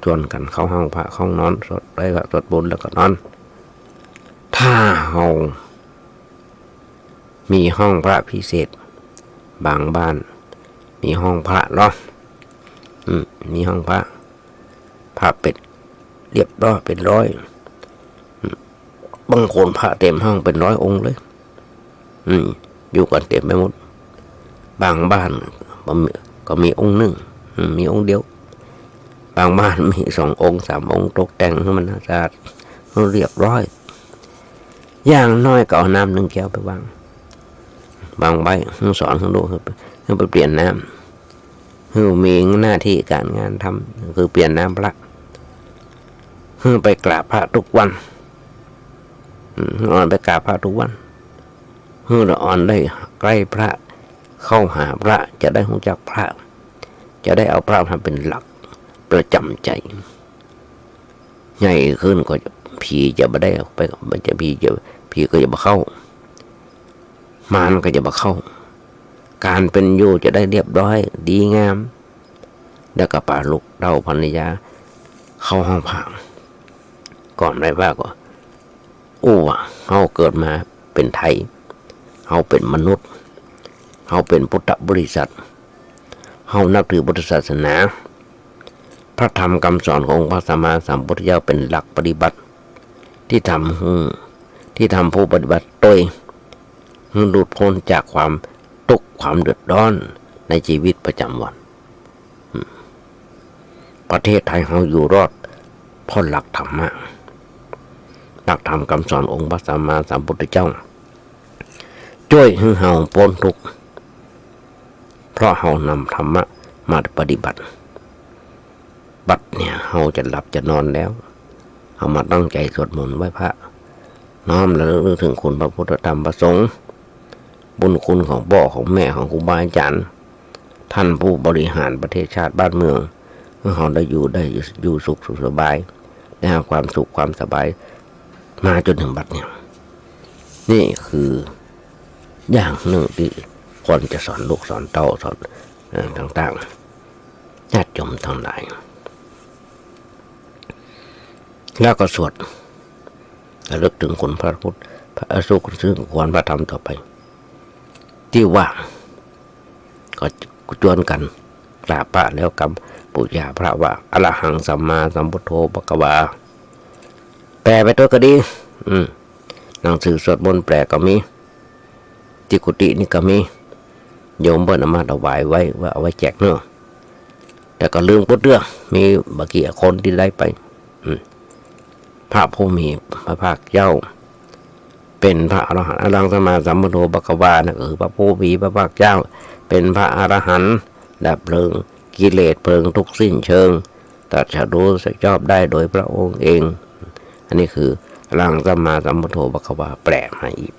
ชวนกันเข้าห้องพระเข้านอนสวดได้ก็สวดบนแล้วก็นอนถ้าเฮามีห้องพระพิเศษบางบ้านมีห้องพระเนาะมีห้องพระเป็ดเรียบร้อยเป็นร้อยบางคนพระเต็มห้องเป็น100 องค์เลยอยู่กันเต็มไปหมดบางบ้านก็มีองค์หนึ่งมีองค์เดียวบางบ้านมี2 องค์ 3 องค์ตกแต่งให้มันสะอาดเรียบร้อยอย่างน้อยก็เอาน้ำ1 แก้วไปวาง บางใบสอนลูกให้ไปเปลี่ยนน้ำให้มีหน้าที่การงานทำคือเปลี่ยนน้ำพระให้ไปกราบพระทุกวันอ่อนไปกราบพระทุกวันให้เราอ่อนได้ใกล้พระเข้าหาพระจะได้รู้จักพระจะได้เอาพระมาเป็นหลักประจำใจใหญ่ขึ้นก็ผีจะไม่ได้ไปมันจะผีก็จะมาเข้ามารก็จะมาเข้าการเป็นอยู่จะได้เรียบร้อยดีงามแล้วก็ป่าลูกเต้าภรรยาเข้าห้องพักก่อนได้ว่าก็เขาเกิดมาเป็นไทยเขาเป็นมนุษย์เขาเป็นพุทธบริษัทเขานับถือพุทธศาสนาพระธรรมคำสอนขององค์พระสัมมาสัมพุทธเจ้าเป็นหลักปฏิบัติที่ทำผู้ปฏิบัติโดยหลุดพ้นจากความทุกข์ความเดือดร้อนในชีวิตประจำวันประเทศไทยเราอยู่รอดเพราะหลักธรรมะหลักธรรมคำสอนองค์พระสัมมาสัมพุทธเจ้าช่วยให้เราพ้นทุกข์เพราะเรานำธรรมะมาปฏิบัติบัดเนี่ยเราจะหลับจะนอนแล้วเอามาตั้งใจสวดมนต์ไหว้พระน้อมระลึกถึงคุณพระพุทธธรรมประสงค์บุญคุณของพ่อของแม่ของครูบาอาจารย์ท่านผู้บริหารประเทศชาติบ้านเมืองเมื่อเราได้อยู่สุขสบายได้หาความสุขความสบายมาจนถึงบัดเนี่ยนี่คืออย่างหนึ่งที่ควรจะสอนลูกสอนเต้าสอนต่างๆญาติโยมทั้งหลายแล้วก็สวดระลึกถึงคุณพระพุทธพระอสุขซึ่งควรพระธรรมต่อไปที่ว่าก็จวนกันกราบพระแล้วกำปุญญาพระว่าอรหังสัมมาสัมพุทโธภควาแปลไปตัวก็ดีหนังสือสวดมนต์แปลก็มีที่กุฏินี่ก็มีโยมเบิ้ลเอามาถวายไว้ว่าเอาไว้แจกเนาะแต่ก็ลืมพุทธเรื่องมีบางกี่คนที่ได้ไปพระผู้มีพระภาคเจ้าเป็นพระอรหันต์อรังสมมาสัมพุทโธภควานะคือพระผู้มีพระภาคเจ้าเป็นพระอรหันต์ดับเพลิงกิเลสเพลิงทุกสิ้นเชิงตรัสรู้ชอบได้โดยพระองค์เองอันนี้คืออรังสมมาสัมพุทโธภควาแปลมาอีก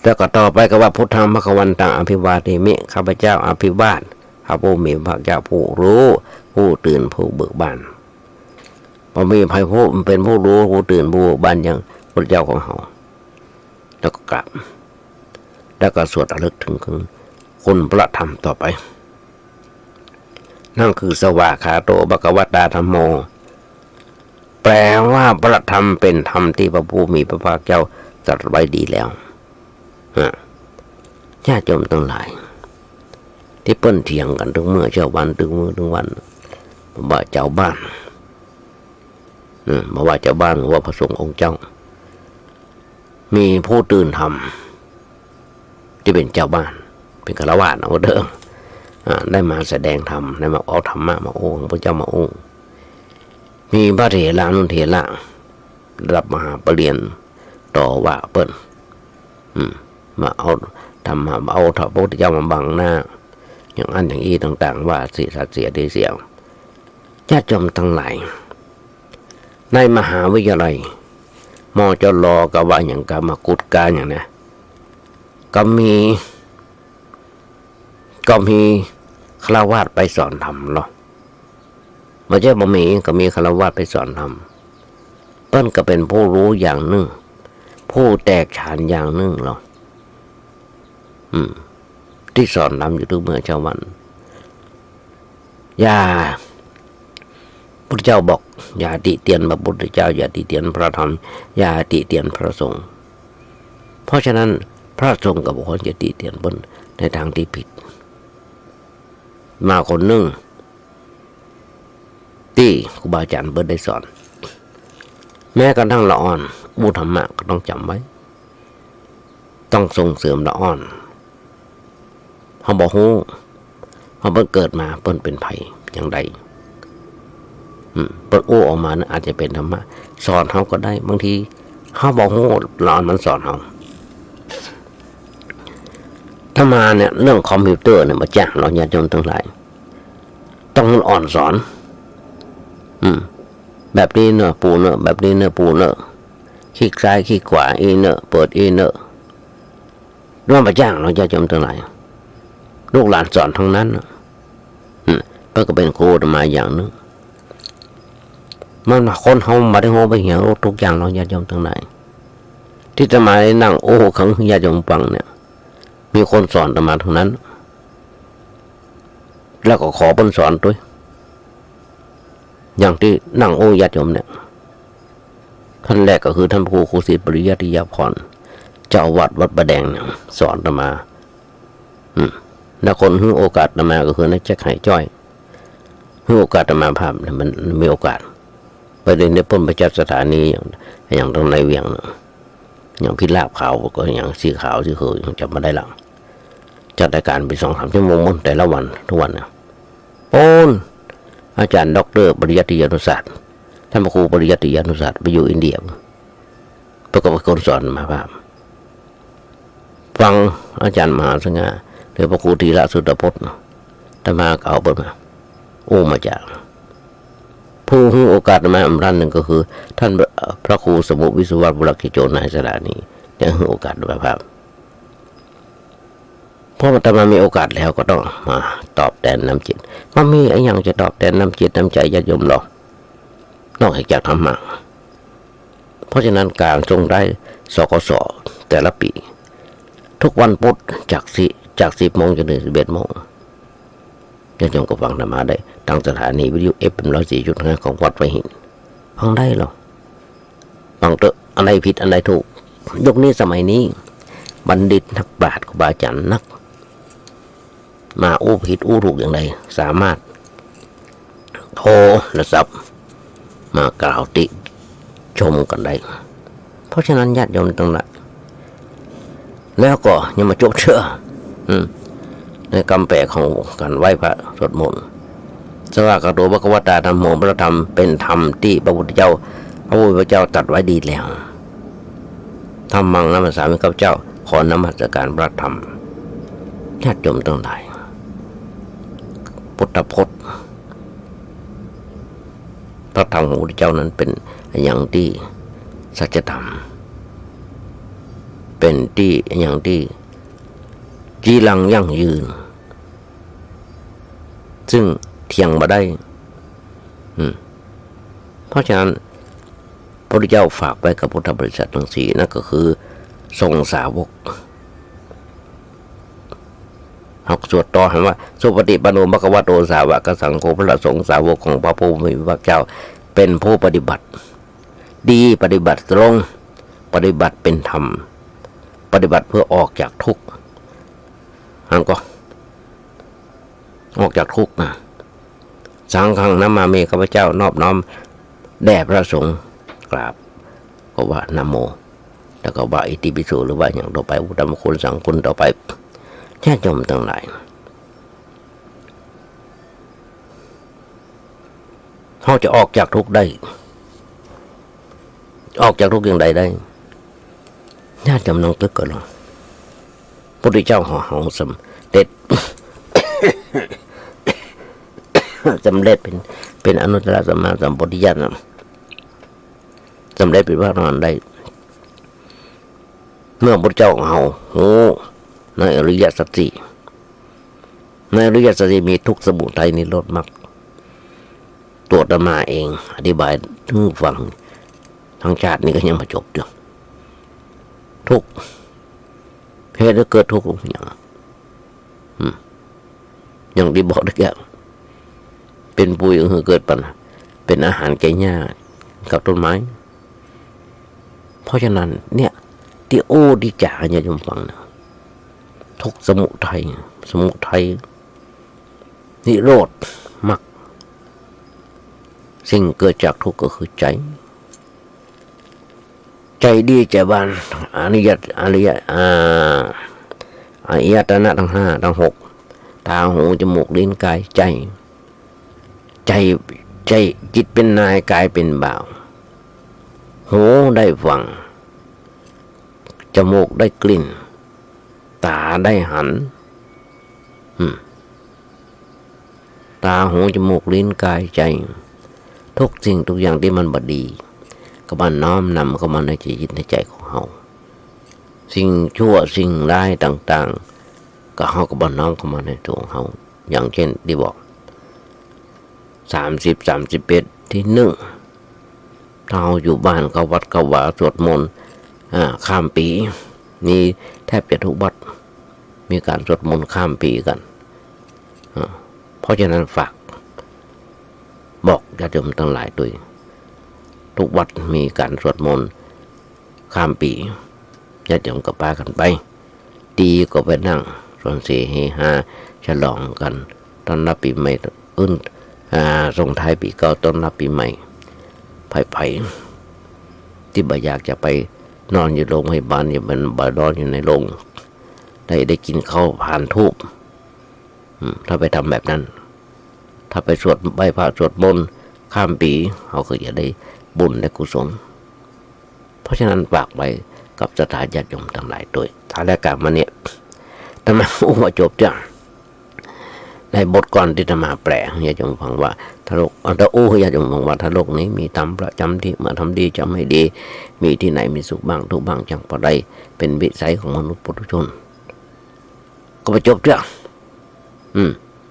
แล้วก็ต่อไปก็ว่าพุทธังภควันตังอภิวาเทมิข้าพเจ้าอภิวาทพระผู้มีพระภาคเจ้าผู้รู้ผู้ตื่นผู้เบิกบานพอมีภัยผู้เป็นผู้รู้ผู้ตื่นผู้เบิกบานอย่างพระเจ้าของเขาแล้วก็กลับแล้วก็สวดระลึกถึงคุณพระธรรมต่อไปนั่นคือสวากขาโตภควตาธัมโมแปลว่าพระธรรมเป็นธรรมที่พระผู้มีพระภาคเจ้าตรัสไว้ดีแล้วญาติโยมทั้งหลายที่เปิ้นเถียงกันถึงเมื่อเช้าวันถึงมื้อถึงวันว่าเจ้าบ้านมาว่าเจ้าบ้านหรือว่าพระสงฆ์องค์เจ้ามีผู้ตื่นธรรมที่เป็นเจ้าบ้านเป็นฆราวาสเอาเดิมได้มาแสดงธรรมได้มาเอาธรรมะมาโอ้พระเจ้ามาโอ้มีพระเถระนุเถระรับมหาปรริญญาต่อว่าเปิ้นมาเอาธรรมะมาเอาพระพุทธเจ้ามาบังหน้าอย่างอันอย่างอีต่างๆว่าเสียดีเสียญาติโยมทั้งหลายในมหาวิทยาลัยมจรก็ว่าอย่างกรรมกุฎการอย่างนี้ก็มีฆราวาสไปสอนธรรมหรอไม่ใช่บ่มีก็มีฆราวาสไปสอนธรรมเปิ้นก็เป็นผู้รู้อย่างหนึ่งผู้แตกฉานอย่างหนึ่งหรอที่สอนธรรมอยู่ทุกเมื่อเช้าวันพุทธเจ้าบอกอย่าติเตียนพระพุทธเจ้าอย่าติเตียนพระธรรมอย่าติเตียนพระสงฆ์เพราะฉะนั้นพระสงฆ์กับบุคคลจะติเตียนบนในทางที่ผิดมาคนหนึ่งที่ครูบาอาจารย์เบิดได้สอนแม้กระทั่งละอ่อนบูธรรมะก็ต้องจำไว้ต้องส่งเสริมละอ่อนเขาบอกฮู้เขาเพิ่งเกิดมาเพิ่นเป็นไผอย่างใดเปิดโอ้ออกมานะอาจจะเป็นธรรมะสอนเขาก็ได้บางทีเขาบอกฮู้ละอ่อนมันสอนเขา ถ้ามาเนี่ยเรื่องคอมพิวเตอร์เนี่ยมาจ้างเราญาติโยมทั้งหลายต้องอ่อนสอนแบบนี้เนอะปูเนอะแบบนี้เนอะปูเนอะคลิกซ้ายคลิกขวาอีเนอะเปิดอีเนอะร่วมมาจ้างเราญาติโยมทั้งหลายลูกหลานสอนทั้งนั้นมันก็เป็นครูมาอย่างนึงมันคนเขามาได้โง่ไปเหี่ยวทุกอย่างเราญาติโยมทั้งหลายที่จะมานั่งโอ้ขังญาติโยมฟังเนี่ยมีคนสอนมาทั้งนั้นแล้วก็ขอเพิ่นสอนด้วยอย่างที่นั่งโอ้ญาติโยมเนี่ยท่านแรกก็คือท่านครูศรีปริยัติยาพรเจ้าวัดประแดงเนี่ยสอนมาแล้วคนให้โอกาสมาก็คือนักแจ็คไห่จ้อยให้โอกาสมาภาพมันมีโอกาสไปเรียนในพ้นประจักษ์สถานีอย่างตรงในเวียงอย่างพิลาบขาวก็อย่างสีขาวสีเขยจำมาได้หลังจัดรายการไป2-3 ชั่วโมงแต่ละวันทุกวันนะโอนอาจารย์ด็อกเตอร์ปริยัติยานุศาสตร์ท่านพระครูปริยัติยานุศาสตร์ไปอยู่อินเดียประกอบคนสอนมาภาพฟังอาจารย์มหาสง่าหรือพระครูธีระสุตพจน์ธรรมาเก่าเปิดมาโอ้มาจากผู้ให้โอกาสมาอันรันหนึ่งก็คือท่านพระครูสมุวิศวะบุรกิจโจนายสถานีเนี่ยให้โอกาสมาภาพเพราะมันจะมามีโอกาสแล้วก็ต้องมาตอบแทนน้ำจิตมันมีอะไรอย่างจะตอบแทนน้ำจิตน้ำใจญาติโยมหรอกนอกจากธรรมะเพราะฉะนั้นการทรงได้สกสแต่ละปีทุกวันพุธจาก 10 โมงจนถึง 11 โมงญาติโยมก็ฟังธรรมะได้ทางสถานีวิทยุ FM 104.5ของวัดไผ่หินฟังได้หรอฟังเถอะอะไรผิดอะไรถูกยุคนี้สมัยนี้บัณฑิตนักปราชญ์ครูบาอาจารย์นักมาอู้ผิดอู้ถูกอย่างไรสามารถโทรศัพท์มากล่าวติชมกันได้เพราะฉะนั้นญาติโยมทั้งหลายแล้วก็ยังมาจบเชื่อในคำแปลของการไหว้พระสวดมนต์สวากขาโตภควตาธัมโมพระธรรมเป็นธรรมที่พระพุทธเจ้าตรัสไว้ดีแล้วธรรมังนัมสามิข้าพเจ้าขอนมัสการพระธรรมญาติโยมทั้งหลายพุทธพจน์พระธรรมของพระพุทธเจ้านั้นเป็นอย่างที่สัจธรรมเป็นที่อย่างที่จีรังยั่งยืนซึ่งเทียงมาได้เพราะฉะนั้นพระพุทธเจ้าฝากไว้กับพุทธบริษัททั้งสี่นั่นก็คือทรงสาวกหากสวดต่อให้ว่าสุปฏิปันโนภควโตสาวกสังโฆพระสงฆ์สาวกของพระผู้มีพระเจ้าเป็นผู้ปฏิบัติดีปฏิบัติตรงปฏิบัติเป็นธรรมปฏิบัติเพื่อออกจากทุกข์อันก็ออกจากทุกข์นะสังฆังนามามิข้าพเจ้านอบน้อมแด่พระสงฆ์กราบก็ว่านะโมแล้วก็ว่าอิติปิโสหรือว่าอย่างต่อไปอุตตมคุณสังคุณต่อไปญาติโยมทั้งหลายเขาจะออกจากทุกข์ได้ออกจากทุกข์อย่างใดได้ญาติโยมต้องตึกก่อนพระพุทธเจ้าห่อเฮาสำเร็จ สำเร็จเป็นอนุตตรสัมมาสัมโพธิญาณสำเร็จเป็นพระอรหันต์ได้เมื่อพระพุทธเจ้าเฮาโอ้ในอริยสัจสี่ในอริยสัจสี่มีทุกข์สมุทัยนิโรธมรรคตัวอาตมาเองอธิบายถึงฟังทั้งชาตินี้ก็ยังมาจบอยู่ทุกข์เหตุให้เกิดทุกข์อย่างที่บอกได้แก่เป็นปุ๋ยก็เกิดปัญหาเป็นอาหารแก่หญ้ากับต้นไม้เพราะฉะนั้นเนี่ยที่โอ้ดีจ่าเนี่ยจงฟังนะทุกสมุทัยนิโรธมรรคสิ่งเกิดจากทุกข์ก็คือใจดีใจบานอริยตนะทั้ง 5 ทั้ง 6ตาหูจมูกลิ้นกายใจจิตเป็นนายกายเป็นบ่าวหูได้ฟังจมูกได้กลิ่นต ตาได้หันตาหูจมูกลิ้นกายใจทุกสิ่งทุกอย่างที่มันบดีก็มันน้อมนำเข้ามาในจิตในใจของเราสิ่งชั่วสิ่งร้ายต่างๆก็เขาก็บ่น้อมเข้ามาในตัวของเราอย่างเช่นที่บอก31ที่1ถ้าเราอยู่บ้านเขาวัดเขาว่าสวดมนต์ข้ามปีนี่แทบจะทุกวัดมีการสวดมนต์ข้ามปีกันเพราะฉะนั้นฝากบอกญาติโยมทั้งหลายด้วยทุกวัดมีการสวดมนต์ข้ามปีญาติโยมก็พากันไปดีก็ไปนั่งส่วนเสเฮฮาฉลองกันต้อนรับปีใหม่ส่งท้ายปีเก่าต้อนรับปีใหม่ไผ่ที่บ่อยากจะไปนอนอยู่โรงพยาบาลอย่ามันบ่นอนอยู่ในโรงได้กินข้าวผ่านทูบถ้าไปทำแบบนั้นถ้าไปสวดใบพระสวดมนต์ข้ามปีเขาก็จะได้บุญและกุศลเพราะฉะนั้นฝากไว้กับสถานญาติโยมทั้งหลายด้วยท้ายรายการมาเนี่ยธรรมะว่าจบจ้ะในบทก่อนที่ธรรมะแปลญาติโยมฟังว่าถ้าโลกญาติโยมฟังว่าถ้าโลกนี้มีธรรมประจำที่เมื่อทำดีจำไม่ดีมีที่ไหนมีสุขบ้างทุกบ้างจังพอใดเป็นวิสัยของมนุษย์ปุถุชนก็ไปจบจ้ะ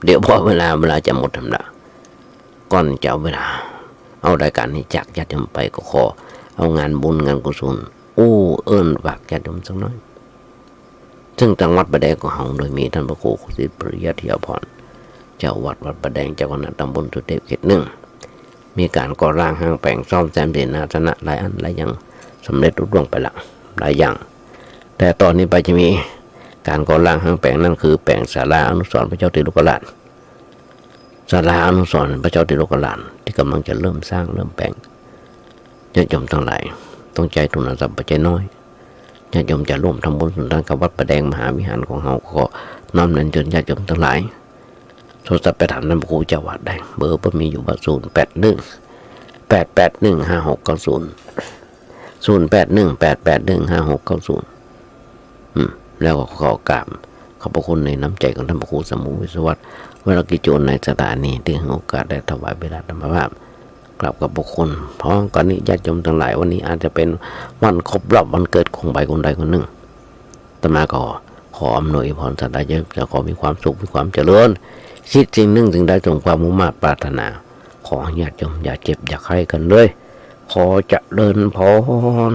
เดี๋ยวพอเวลาจะหมดธรรมดาก่อนจะเอาเวลาเอารายการนี้จากญาติโยมไปก็ขอเอางานบุญงานกุศลเอิ้นฝากญาติโยมสักน้อยซึ่งทางวัดประแดงของเราโดยมีท่านพระครูศิษย์ปริยัติพรเจ้าวัดประแดงเจ้าคณะตำบลสุเทพเขต 1มีการก่อร่างห้างแปลงซ่อมแซมเสนาสนะหลายอันหลายอย่างสำเร็จรุ่ร่วงไปละหลายอย่างแต่ตอนนี้ไปจะมีการก่อร่างห้างแปลงนั่นคือแปลงศาลาอนุสรณ์พระเจ้าติโลกราชศาลาอนุสรณ์พระเจ้าติโลกราชที่กำลังจะเริ่มสร้างเริ่มแปลงญาติโยมทั้งหลายต้องใจทุนทรัพย์ปัจจัยน้อยญาติโยมจะร่วมทำบุญสุนทรกับวัดประแดงมหาวิหารของเราก็น้อมนั้นจนญาติโยมทั้งหลายโทรศัพท์ไปถามท่านพระครูเจ้าวัดได้เบอร์มีอยู่ว่า0818815690 แล้วก็ขอกราบขอบพระคุณในน้ำใจของท่านพระครูสมุวิศวัตรวรกิจโจรในสถานีที่ให้โอกาสได้ถวายเวลาธรรมภาพกราบกับพระคุณเพราะก่อนนี้ญาติโยมทั้งหลายวันนี้อาจจะเป็นวันครบรอบวันเกิดของใครคนใดคนหนึ่งอาตมาก็ขออำนวยพรสัตย์จะขอมีความสุขมีความเจริญคิดสิ่งหนึ่งถึงได้สมความมุ่งมั่นปรารถนาขอญาติโยมอย่าเจ็บอย่าไข้กันเลยขอเจริญพร